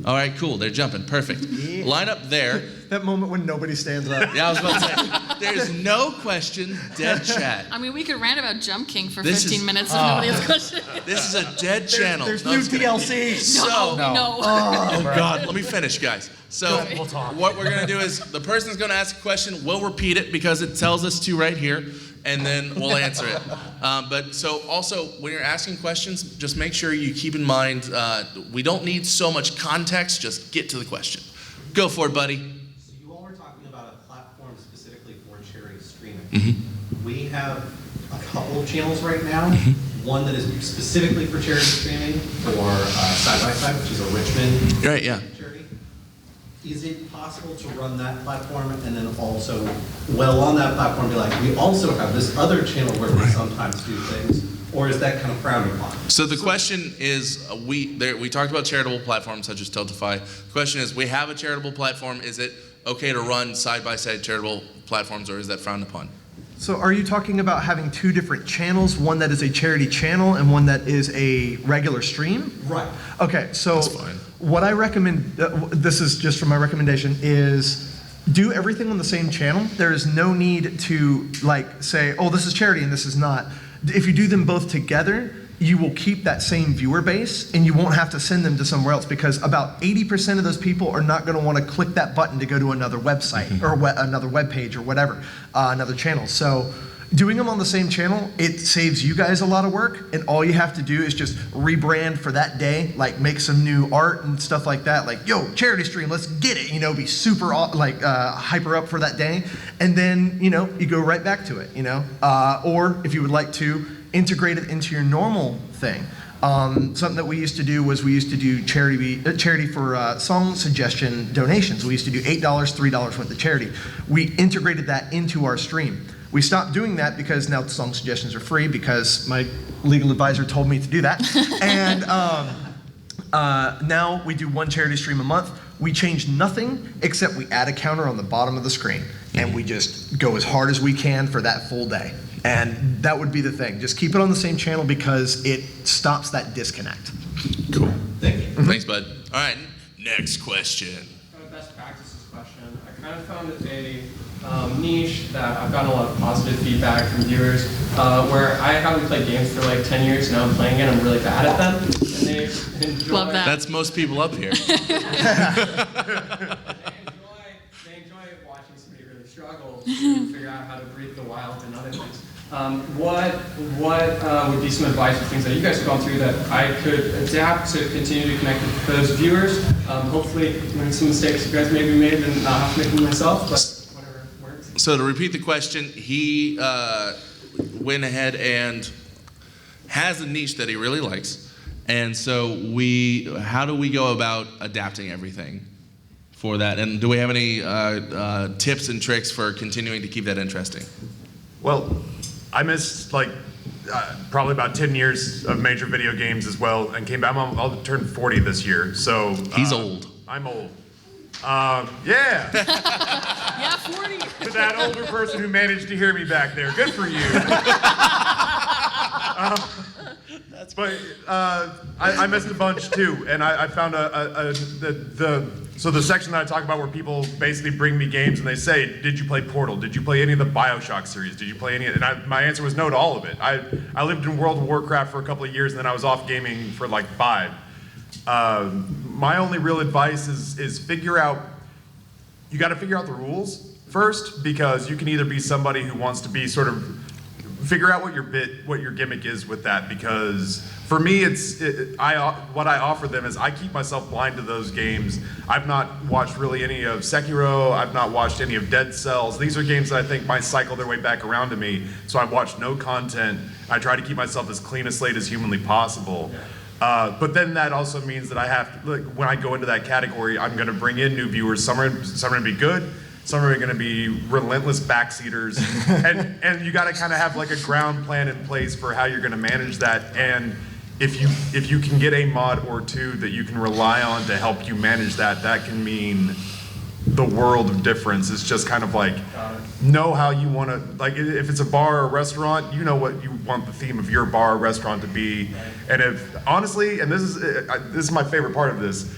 All right, cool. They're jumping. Perfect. Line up there. that moment when nobody stands up. Yeah, I was about to say, there's no question, dead chat. I mean, we could rant about Jump King for This 15 is- minutes and nobody has questions. This is a dead channel. There's No, new I'm just kidding. DLC. So, No. oh God, let me finish, guys. So We'll talk. what we're gonna do is the person's gonna ask a question. We'll repeat it because it tells us to right here, and then we'll answer it. But so also when you're asking questions, just make sure you keep in mind we don't need so much context. Just get to the question. Go for it, buddy. So you all were talking about a platform specifically for charity streaming. Mm-hmm. We have a couple of channels right now. One that is specifically for charity streaming for Side by Side, which is a Richmond Right? Yeah. charity. Is it possible to run that platform and then also, well, on that platform, be like, we also have this other channel where we sometimes do things, or is that kind of frowned upon? So the question is, we talked about charitable platforms such as Tiltify. The question is, we have a charitable platform. Is it okay to run side-by-side charitable platforms, or is that frowned upon? So are you talking about having two different channels, one that is a charity channel and one that is a regular stream? Right. Okay, so That's fine. what I recommend, this is just from my recommendation, is do everything on the same channel. There is no need to like say, oh, this is charity and this is not. If you do them both together, you will keep that same viewer base and you won't have to send them to somewhere else because about 80% of those people are not going to want to click that button to go to another website or another web page or whatever, another channel. So doing them on the same channel, it saves you guys a lot of work, and all you have to do is just rebrand for that day, like make some new art and stuff like that, like, yo, charity stream, let's get it, be super hyper up for that day, and then, you go right back to it, or if you would like to, integrate it into your normal thing. Something that we used to do was we used to do charity for song suggestion donations. We used to do $8, $3 went to charity. We integrated that into our stream. We stopped doing that because now song suggestions are free because my legal advisor told me to do that. And now we do one charity stream a month. We change nothing except we add a counter on the bottom of the screen. And we just go as hard as we can for that full day. And that would be the thing. Just keep it on the same channel because it stops that disconnect. Cool. Thank you. Thanks, bud. All right, next question. Best practices question. I kind of found a niche that I've gotten a lot of positive feedback from viewers where I haven't played games for like 10 years. Now I'm playing it. I'm really bad at them. And they enjoy, Love that. That's most people up here. they enjoy watching somebody really struggle to figure out how to breathe the wild and other things. What would be some advice or things that you guys have gone through that I could adapt to continue to connect with those viewers? Hopefully, some mistakes you guys maybe made and not have to make them myself, but whatever works. So to repeat the question, he went ahead and has a niche that he really likes. And so how do we go about adapting everything for that? And do we have any tips and tricks for continuing to keep that interesting? Well, I missed probably about 10 years of major video games as well, and came back. I'll turn 40 this year, so He's old. I'm old. Yeah, Yeah, 40. to that older person who managed to hear me back there. Good for you. But I missed a bunch too, and I found so the section that I talk about where people basically bring me games and they say, did you play Portal? Did you play any of the BioShock series? Did you play any? And my answer was no to all of it. I lived in World of Warcraft for a couple of years and then I was off gaming for like 5. My only real advice is figure out, you got to figure out the rules first, because you can either be somebody who wants to be sort of figure out what your gimmick is with that, because for me what I offer them is I keep myself blind to those games. I've not watched really any of Sekiro, I've not watched any of Dead Cells. These are games that I think might cycle their way back around to me, so I've watched no content. I try to keep myself as clean a slate as humanly possible. But then that also means that I have to, when I go into that category, I'm going to bring in new viewers. Some are going to be good, some are going to be relentless backseaters, and you got to kind of have like a ground plan in place for how you're going to manage that. And if you can get a mod or two that you can rely on to help you manage that, that can mean the world of difference. It's just kind of like know how you want to, like if it's a bar or a restaurant, you know what you want the theme of your bar or restaurant to be. And if honestly, and this is my favorite part of this,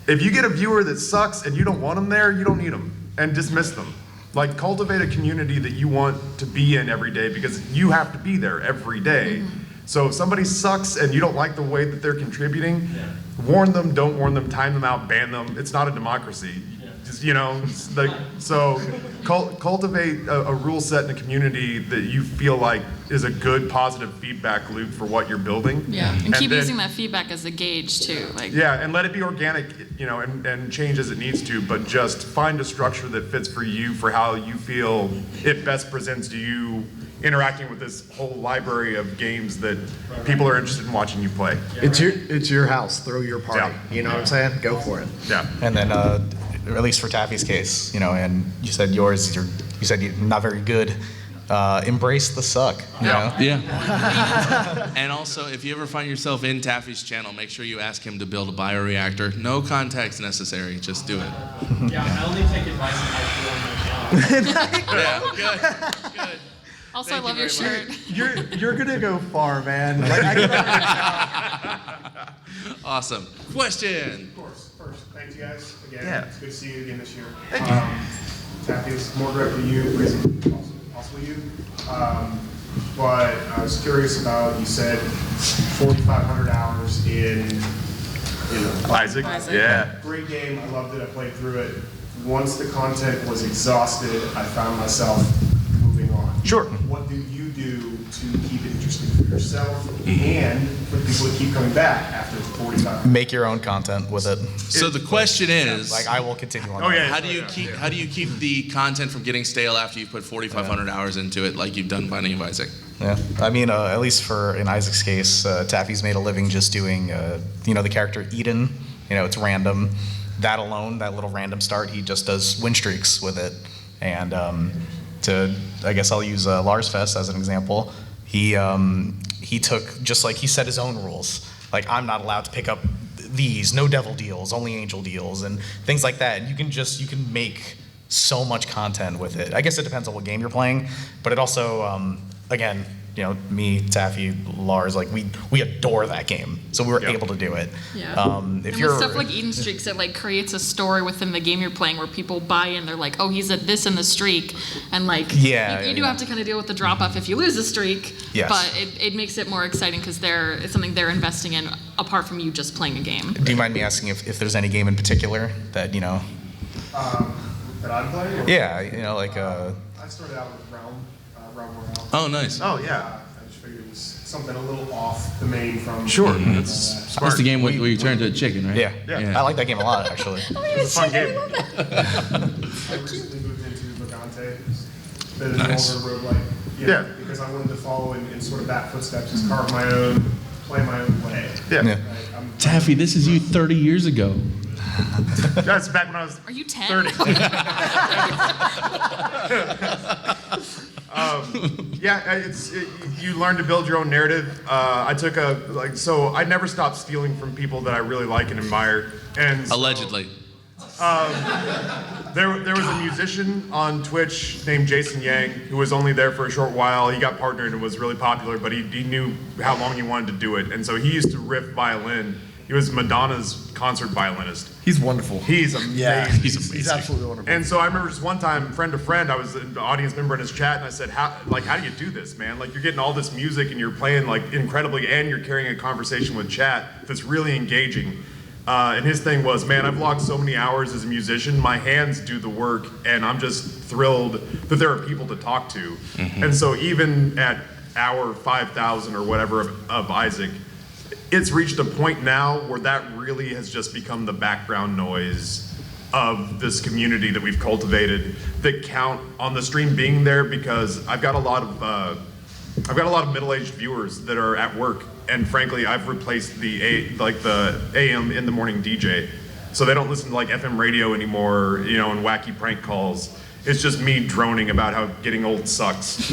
if you get a viewer that sucks and you don't want them there, you don't need them. and dismiss them. Like, cultivate a community that you want to be in every day, because you have to be there every day. So if somebody sucks and you don't like the way that they're contributing, warn them, don't warn them, time them out, ban them. It's not a democracy. Just, you know, so cultivate a rule set in a community that you feel like is a good, positive feedback loop for what you're building. Yeah, and keep then- using that feedback as a gauge too. Like, Yeah, and let it be organic, you know, and change as it needs to, but just find a structure that fits for you, for how you feel it best presents to you, interacting with this whole library of games that people are interested in watching you play. It's your house. Throw your party. Yeah. You know what I'm saying? Go for it. Yeah. And then, at least for Taffy's case, you know, and you said yours, you said you're not very good. Embrace the suck. You know? Yeah. And also, if you ever find yourself in Taffy's channel, make sure you ask him to build a bioreactor. No context necessary. Just do it. Yeah, I only take advice on how to do on my channel. Yeah, good. also, Thank I love you your very shirt. You're gonna go far, man. Like, Awesome. Question. Of course. First, thank you guys again. Yeah. It's good to see you again this year. Thank you. Taffy, it's more directly to you, Gracie, also you. But I was curious about, you said 4,500 hours in, you know, Isaac? Isaac. Yeah. great game. I loved it. I played through it. Once the content was exhausted, I found myself moving on. Sure. What do you do to keep it interesting for yourself and for the people that keep coming back after 45? Make your own content with it. So the question is, Like, I will continue on. Oh, that. yeah. how do you keep the content from getting stale after you put 4,500 hours into it, like you've done Binding of Isaac? Yeah, I mean, at least for in Isaac's case, Taffy's made a living just doing, you know, the character Eden. You know, it's random. That alone, that little random start, he just does win streaks with it. And I guess I'll use Lars Fest as an example. He took, just like he set his own rules. Like, I'm not allowed to pick up these, no devil deals, only angel deals, and things like that. And you can make so much content with it. I guess it depends on what game you're playing, but it also, again, you know, me, Taffy, Lars, like we adore that game, so we were able to do it. Yeah. If And you're with stuff like Eden Streaks, it like creates a story within the game you're playing where people buy in. They're like, oh, he's at this in the streak, and like, Yeah, you do yeah. have to kind of deal with the drop off if you lose a streak. Yes. But it makes it more exciting because it's something they're investing in apart from you just playing a game. do you mind me asking if there's any game in particular that, you know? That I'm playing? Or Yeah, you know, like I started out with Realm Royale. Oh, nice. Oh, yeah. I just figured it was something a little off the main from. Sure. Mm-hmm. That's smart. That's the game where you turn into a chicken, right? yeah, Yeah. I like that game a lot actually. It's a fun game. I recently moved into Vagante. It's been Nice. an older roguelike. Yeah. Because I wanted to follow in sort of that footsteps, just carve my own, play my own way. Yeah. Yeah. Right? I'm Taffy, this is you 30 years ago. That's back when I was Are you 10? 30. Yeah, you learn to build your own narrative. I took so I never stopped stealing from people that I really like and admire. And so, Allegedly. there was a musician on Twitch named Jason Yang who was only there for a short while. He got partnered and was really popular, but he knew how long he wanted to do it. And so he used to riff violin. He was Madonna's concert violinist. He's wonderful. He's amazing. Yeah, He's amazing. He's absolutely wonderful. And so I remember just one time, friend to friend, I was an audience member in his chat, and I said, how do you do this, man? Like, you're getting all this music, and you're playing, like, incredibly, and you're carrying a conversation with chat that's really engaging. And his thing was, man, I've logged so many hours as a musician, my hands do the work, and I'm just thrilled that there are people to talk to. And so even at hour 5,000 or whatever of Isaac, it's reached a point now where that really has just become the background noise of this community that we've cultivated that count on the stream being there, because I've got a lot of middle-aged viewers that are at work, and frankly, I've replaced the AM in the morning DJ, so they don't listen to like FM radio anymore, you know, and wacky prank calls. It's just me droning about how getting old sucks.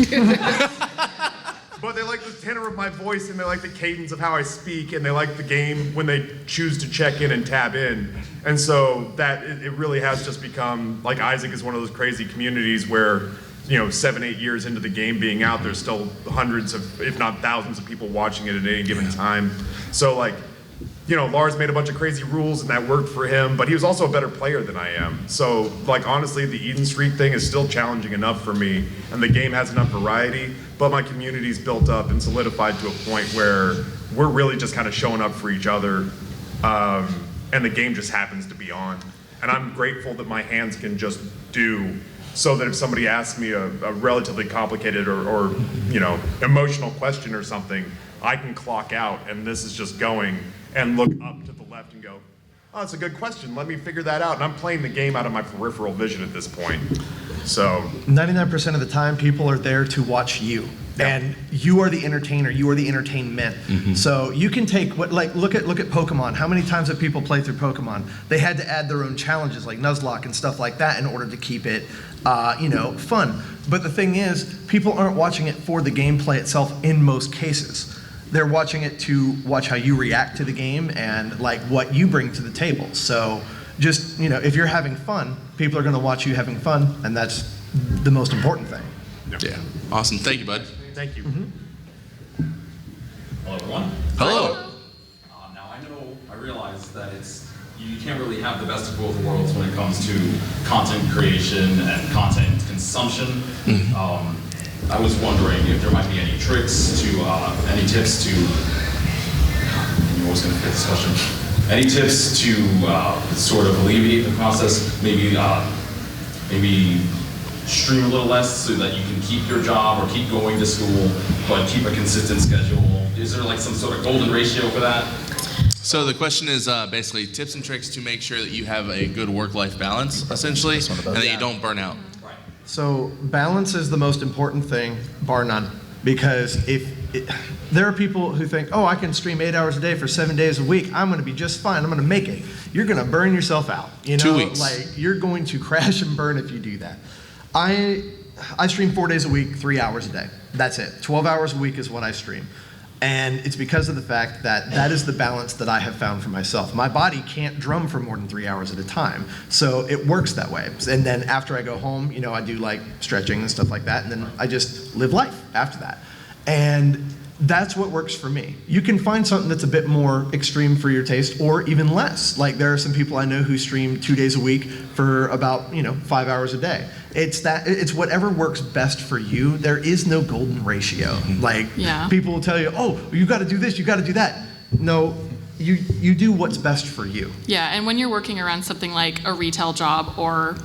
But they like the tenor of my voice, and they like the cadence of how I speak, and they like the game when they choose to check in and tab in. And so that it really has just become, like, Isaac is one of those crazy communities where, you know, 7-8 years into the game being out, there's still hundreds of, if not thousands of people watching it at any given time. So, like, Lars made a bunch of crazy rules and that worked for him, but he was also a better player than I am. So, like, honestly, the Eden Streak thing is still challenging enough for me, and the game has enough variety, but my community's built up and solidified to a point where we're really just kind of showing up for each other, and the game just happens to be on. And I'm grateful that my hands can just do, so that if somebody asks me a relatively complicated or emotional question or something, I can clock out, and this is just going and look up to the left and go, oh, that's a good question. Let me figure that out. And I'm playing the game out of my peripheral vision at this point. So 99% of the time, people are there to watch you. Yeah. And you are the entertainer, you are the entertainment. So you can take look at Pokemon. How many times have people played through Pokemon? They had to add their own challenges like Nuzlocke and stuff like that in order to keep it fun. But the thing is, people aren't watching it for the gameplay itself in most cases. They're watching it to watch how you react to the game and like what you bring to the table. So just, if you're having fun, people are going to watch you having fun, and that's the most important thing. Yeah. Awesome. Thank you, bud. thank you. Hello, everyone. Hello. Now I realize that you can't really have the best of both worlds when it comes to content creation and content consumption. I was wondering if there might be any tricks to, any tips to, I'm always going to forget this question. Any tips to sort of alleviate the process? Maybe stream a little less so that you can keep your job or keep going to school, but keep a consistent schedule. Is there like some sort of golden ratio for that? So the question is basically tips and tricks to make sure that you have a good work-life balance, essentially, and that you don't burn out. So balance is the most important thing, bar none, because there are people who think, oh, I can stream 8 hours a day for 7 days a week. I'm going to be just fine. I'm going to make it. You're going to burn yourself out. 2 weeks. Like you're going to crash and burn if you do that. I stream 4 days a week, 3 hours a day. That's it. 12 hours a week is what I stream. And it's because of the fact that that is the balance that I have found for myself. My body can't drum for more than 3 hours at a time. So it works that way. And then after I go home, I do like stretching and stuff like that. And then I just live life after that. And that's what works for me. You can find something that's a bit more extreme for your taste or even less. Like there are some people I know who stream 2 days a week for about, 5 hours a day. It's whatever works best for you. There is no golden ratio. People will tell you, oh, you got to do this, you got to do that. No, you do what's best for you. Yeah, and when you're working around something like a retail job or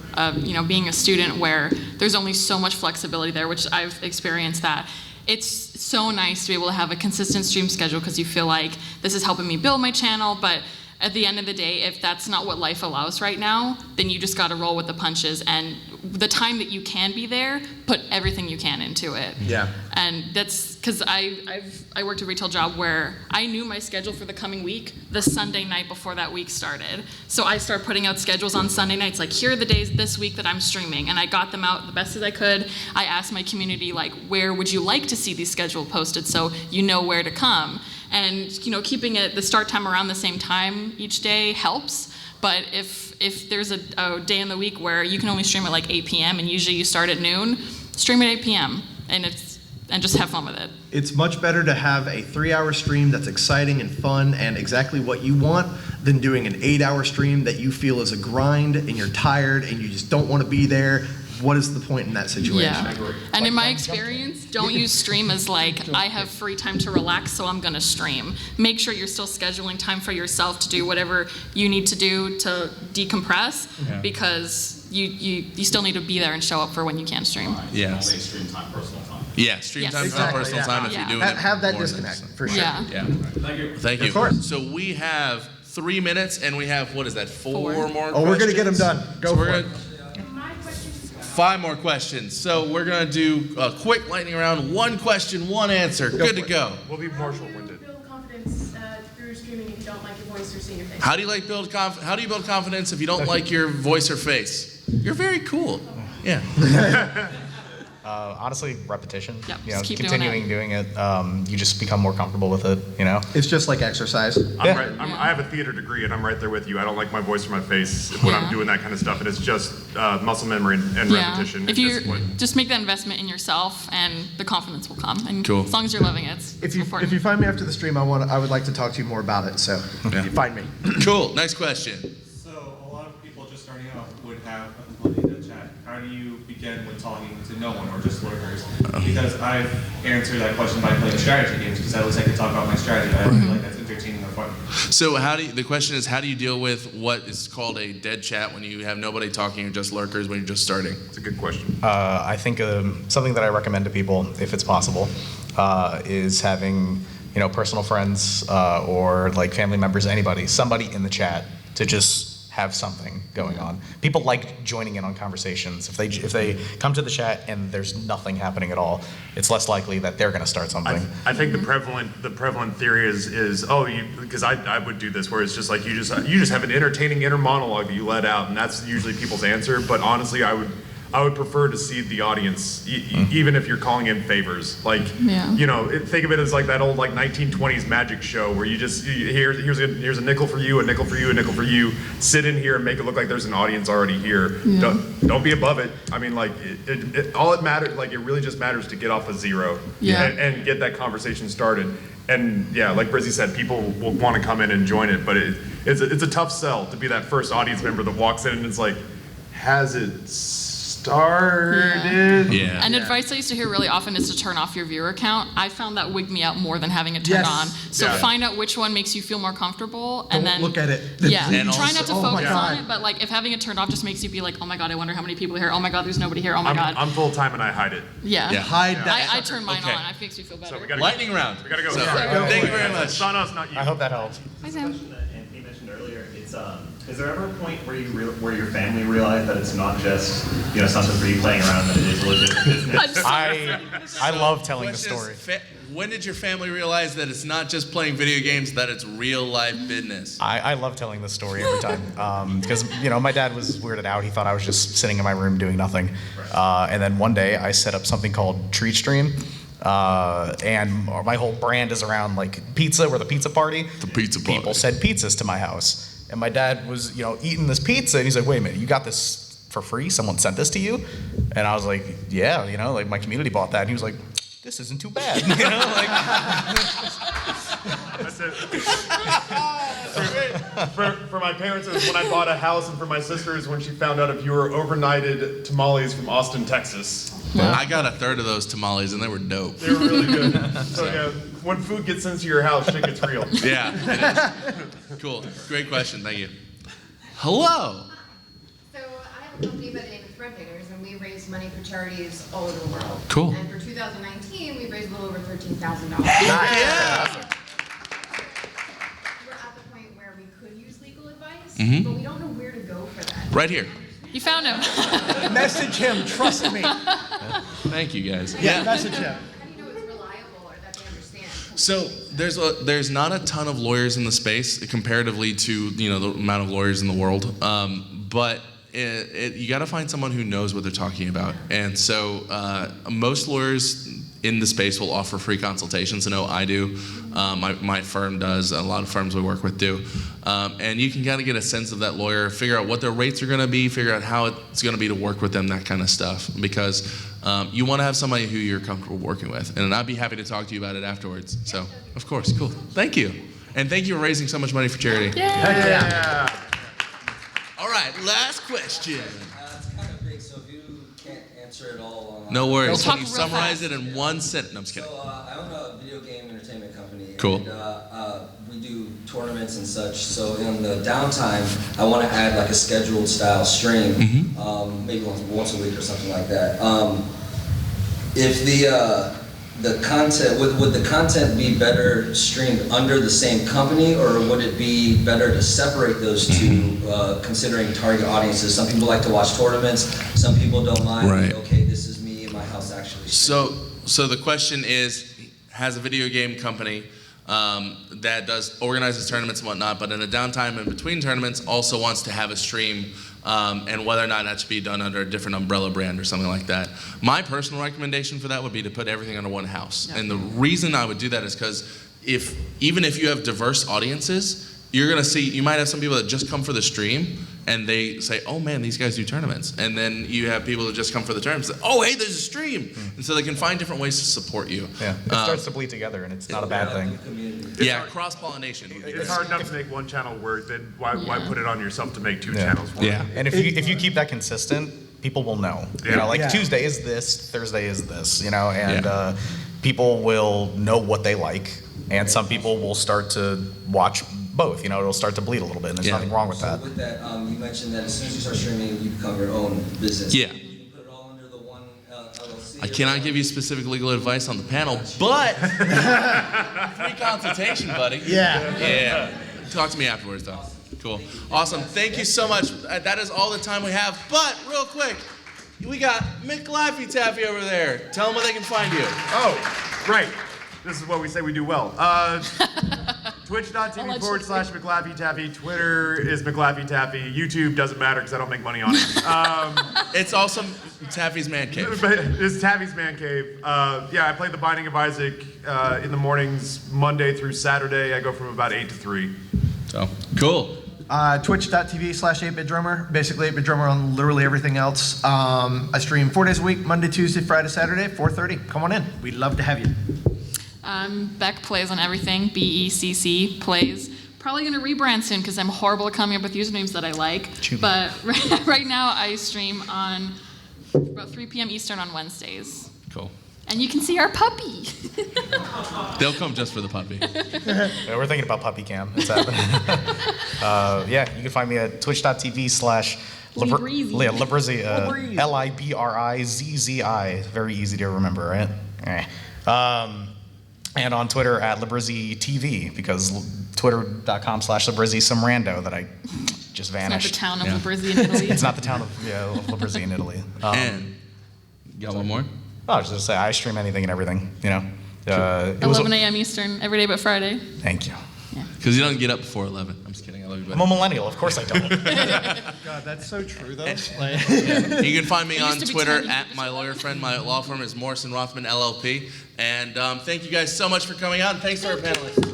being a student where there's only so much flexibility there, which I've experienced that, it's so nice to be able to have a consistent stream schedule because you feel like this is helping me build my channel, but at the end of the day, if that's not what life allows right now, then you just got to roll with the punches, and the time that you can be there, put everything you can into it. Yeah. And that's because I worked a retail job where I knew my schedule for the coming week the Sunday night before that week started. So I started putting out schedules on Sunday nights, like here are the days this week that I'm streaming, and I got them out the best as I could. I asked my community, like, where would you like to see these schedules posted so you know where to come. And keeping the start time around the same time each day helps. But if there's a day in the week where you can only stream at like 8 p.m. and usually you start at noon, stream at 8 p.m. and just have fun with it. It's much better to have a 3-hour stream that's exciting and fun and exactly what you want than doing an 8-hour stream that you feel is a grind and you're tired and you just don't want to be there. What is the point in that situation? Yeah. And in my experience, don't use stream as like, I have free time to relax, so I'm going to stream. Make sure you're still scheduling time for yourself to do whatever you need to do to decompress, because you still need to be there and show up for when you can stream. Yes. Stream time, personal time. Yeah, stream time, Exactly, personal yeah. time if you're doing it. Have that more disconnect, than- for sure. Yeah. Yeah. Thank you. Thank you. Of course. So we have 3 minutes, and we have, what is that, 4 more questions? Oh, we're going to get them done. Go for it. 5 more questions. So we're going to do a quick lightning round. 1 question, 1 answer. Good to go. We'll be more short-winded. Build confidence through streaming if you don't like your voice or seeing your face. How do you build confidence if you don't like your voice or face? You're very cool. Yeah. Honestly, repetition. Yep, You know, just keep doing continuing doing it. You just become more comfortable with it. You know. It's just like exercise. I have a theater degree, and I'm right there with you. I don't like my voice or my face when I'm doing that kind of stuff, and it's just muscle memory and repetition. If and you discipline. just make that investment in yourself, and the confidence will come. And Cool. as long as you're loving it, it's important. If you find me after the stream, I would like to talk to you more about it. So Yeah. find me. Cool. Next question. So a lot of people just starting out would have a completely dead chat. How do you begin with talking to no one or just lurkers? Because I've answered that question by playing strategy games because at least I can talk about my strategy. I feel like that's entertaining or fun. So the question is, how do you deal with what is called a dead chat when you have nobody talking or just lurkers when you're just starting? It's a good question. I think something that I recommend to people, if it's possible, is having personal friends or like family members, somebody in the chat to just have something going on. People like joining in on conversations. If they come to the chat and there's nothing happening at all, it's less likely that they're going to start something. I think the prevalent theory is because I would do this where it's just like you just have an entertaining inner monologue that you let out, and that's usually people's answer. But honestly, I would prefer to see the audience, even if you're calling in favors. Like, think of it as like that old 1920s magic show where you just here's a nickel for you, a nickel for you, a nickel for you. Sit in here and make it look like there's an audience already here. Yeah. Don't be above it. I mean, like all it matters, like it really just matters to get off a zero and get that conversation started. And yeah, like Brizzy said, people will want to come in and join it, but it's a tough sell to be that first audience member that walks in and it's like, has it started? Yeah. And advice I used to hear really often is to turn off your viewer count. I found that wigged me out more than having it turned on. So find out which one makes you feel more comfortable, and then look at it. Yeah, And try not to also- focus on it, but like if having it turned off just makes you be like, oh my god, I wonder how many people are here. Oh my god, there's nobody here. Oh my god. I'm full time and I hide it. Yeah. Hide that. I turn mine Okay. on. It makes me feel better. So we gotta Lightning go. round. We gotta go. So, Sorry. thank you very much. It's on us, not you. I hope that helps. Hi, Sam. Question that Anthony mentioned earlier, it's is there ever a point where where your family realized that it's not just something for you playing around, that it is a legitimate business? I love telling the Question story. is, when did your family realize that it's not just playing video games, that it's real life business? I love telling this story every time because my dad was weirded out. He thought I was just sitting in my room doing nothing, and then one day I set up something called Treat Stream. And my whole brand is around like pizza. We're the pizza party. The pizza party. People send pizzas to my house, and my dad was eating this pizza, and he's like, "Wait a minute, you got this for free? Someone sent this to you?" And I was like, "Yeah, like my community bought that." And he was like, "This isn't too bad." That's it. For my parents, it was when I bought a house, and for my sisters, when she found out if you were overnighted tamales from Austin, Texas. I got a third of those tamales, and they were dope. They were really good. So yeah, when food gets into your house, shit gets real. Yeah, it is. Cool. Great question. Thank you. Hello. So I have a company by the name of Threadpainters, and we raise money for charities all over the world. Cool. And for 2019, we raised a little over $13,000. Yeah. We're at the point where we could use legal advice, Mhm. but we don't know where to go for that. Right here. You found him. Message him. Trust me. Thank you, guys. Message him. How do you know it's reliable or that they understand? So there's not a ton of lawyers in the space comparatively to the amount of lawyers in the world, but you got to find someone who knows what they're talking about. And so most lawyers in the space will offer free consultations. I know I do. My firm does. A lot of firms we work with do. And you can kind of get a sense of that lawyer, figure out what their rates are going to be, figure out how it's going to be to work with them, that kind of stuff. Because you want to have somebody who you're comfortable working with. And I'd be happy to talk to you about it afterwards. So, of course, cool. Thank you. And thank you for raising so much money for charity. Yeah. All right, last question. It's kind of big, so if you can't answer it all. No worries. Talk Can you real summarize fast. it in one sentence? No, I'm just kidding. So I own a video game entertainment company. Cool. And we do tournaments and such. So in the downtime, I want to add like a scheduled style stream, maybe once a week or something like that. If the content would the content be better streamed under the same company, or would it be better to separate those two, considering target audiences? Some people like to watch tournaments. Some people don't mind. Right. Okay, this is me in my house actually. So the question is, has a video game company that organizes tournaments and whatnot, but in a downtime in between tournaments also wants to have a stream and whether or not that should be done under a different umbrella brand or something like that. My personal recommendation for that would be to put everything under one house. And the reason I would do that is because even if you have diverse audiences, you're gonna see, you might have some people that just come for the stream and they say, oh man, these guys do tournaments. And then you have people that just come for the tournaments. Oh, hey, there's a stream. And so they can find different ways to support you. Yeah, it starts to bleed together and it's not a bad thing. Yeah, cross-pollination. It's hard enough to make one channel work, then why put it on yourself to make two channels for it? And if you keep that consistent, people will know. You know, like Tuesday is this, Thursday is this, you know, and people will know what they like. And some people will start to watch both, you know, it'll start to bleed a little bit, and there's nothing wrong with that. So with that, you mentioned that as soon as you start streaming, you become your own business. Yeah. You can put it all under the one LLC. I cannot give you specific legal advice on the panel, but free consultation, buddy. Yeah. Talk to me afterwards, though. Cool. Awesome. Thank you so much. That is all the time we have. But real quick, we got McLaffy Taffy over there. Tell them where they can find you. Oh, right. This is what we say we do well. Twitch.tv/McLaffy Taffy. Twitter is McLaffy Taffy. YouTube doesn't matter because I don't make money on it. It's also Taffy's Man Cave. It's Taffy's Man Cave. Yeah, I play The Binding of Isaac in the mornings, Monday through Saturday. I go from about 8 to 3. So, cool. Twitch.tv/8bitdrummer. Basically 8bitdrummer on literally everything else. I stream 4 days a week, Monday, Tuesday, Friday, Saturday, 4:30. Come on in. We'd love to have you. Beck plays on everything. BECC plays. Probably going to rebrand soon because I'm horrible at coming up with usernames that I like. But right now I stream on about 3 p.m. Eastern on Wednesdays. Cool. And you can see our puppy. They'll come just for the puppy. Yeah, we're thinking about puppy cam. It's happening. Yeah, you can find me at twitch.tv/Librizzi, Librizzi, very easy to remember, right? And on Twitter at Librizzi TV, because twitter.com/Librizzi, some rando that I just vanished. It's not the town of Librizzi in Italy. It's not the town of Librizzi in Italy. And you got one more? I was just gonna say I stream anything and everything, you know. 11 a.m. Eastern every day but Friday. Thank you. Because you don't get up before 11. I'm just kidding. I love you, buddy. I'm a millennial. Of course I don't. God, that's so true, though. You can find me on to be Twitter 10. at my lawyer friend. My law firm is Morrison Rothman LLP. And thank you guys so much for coming out. And thanks to our panelists.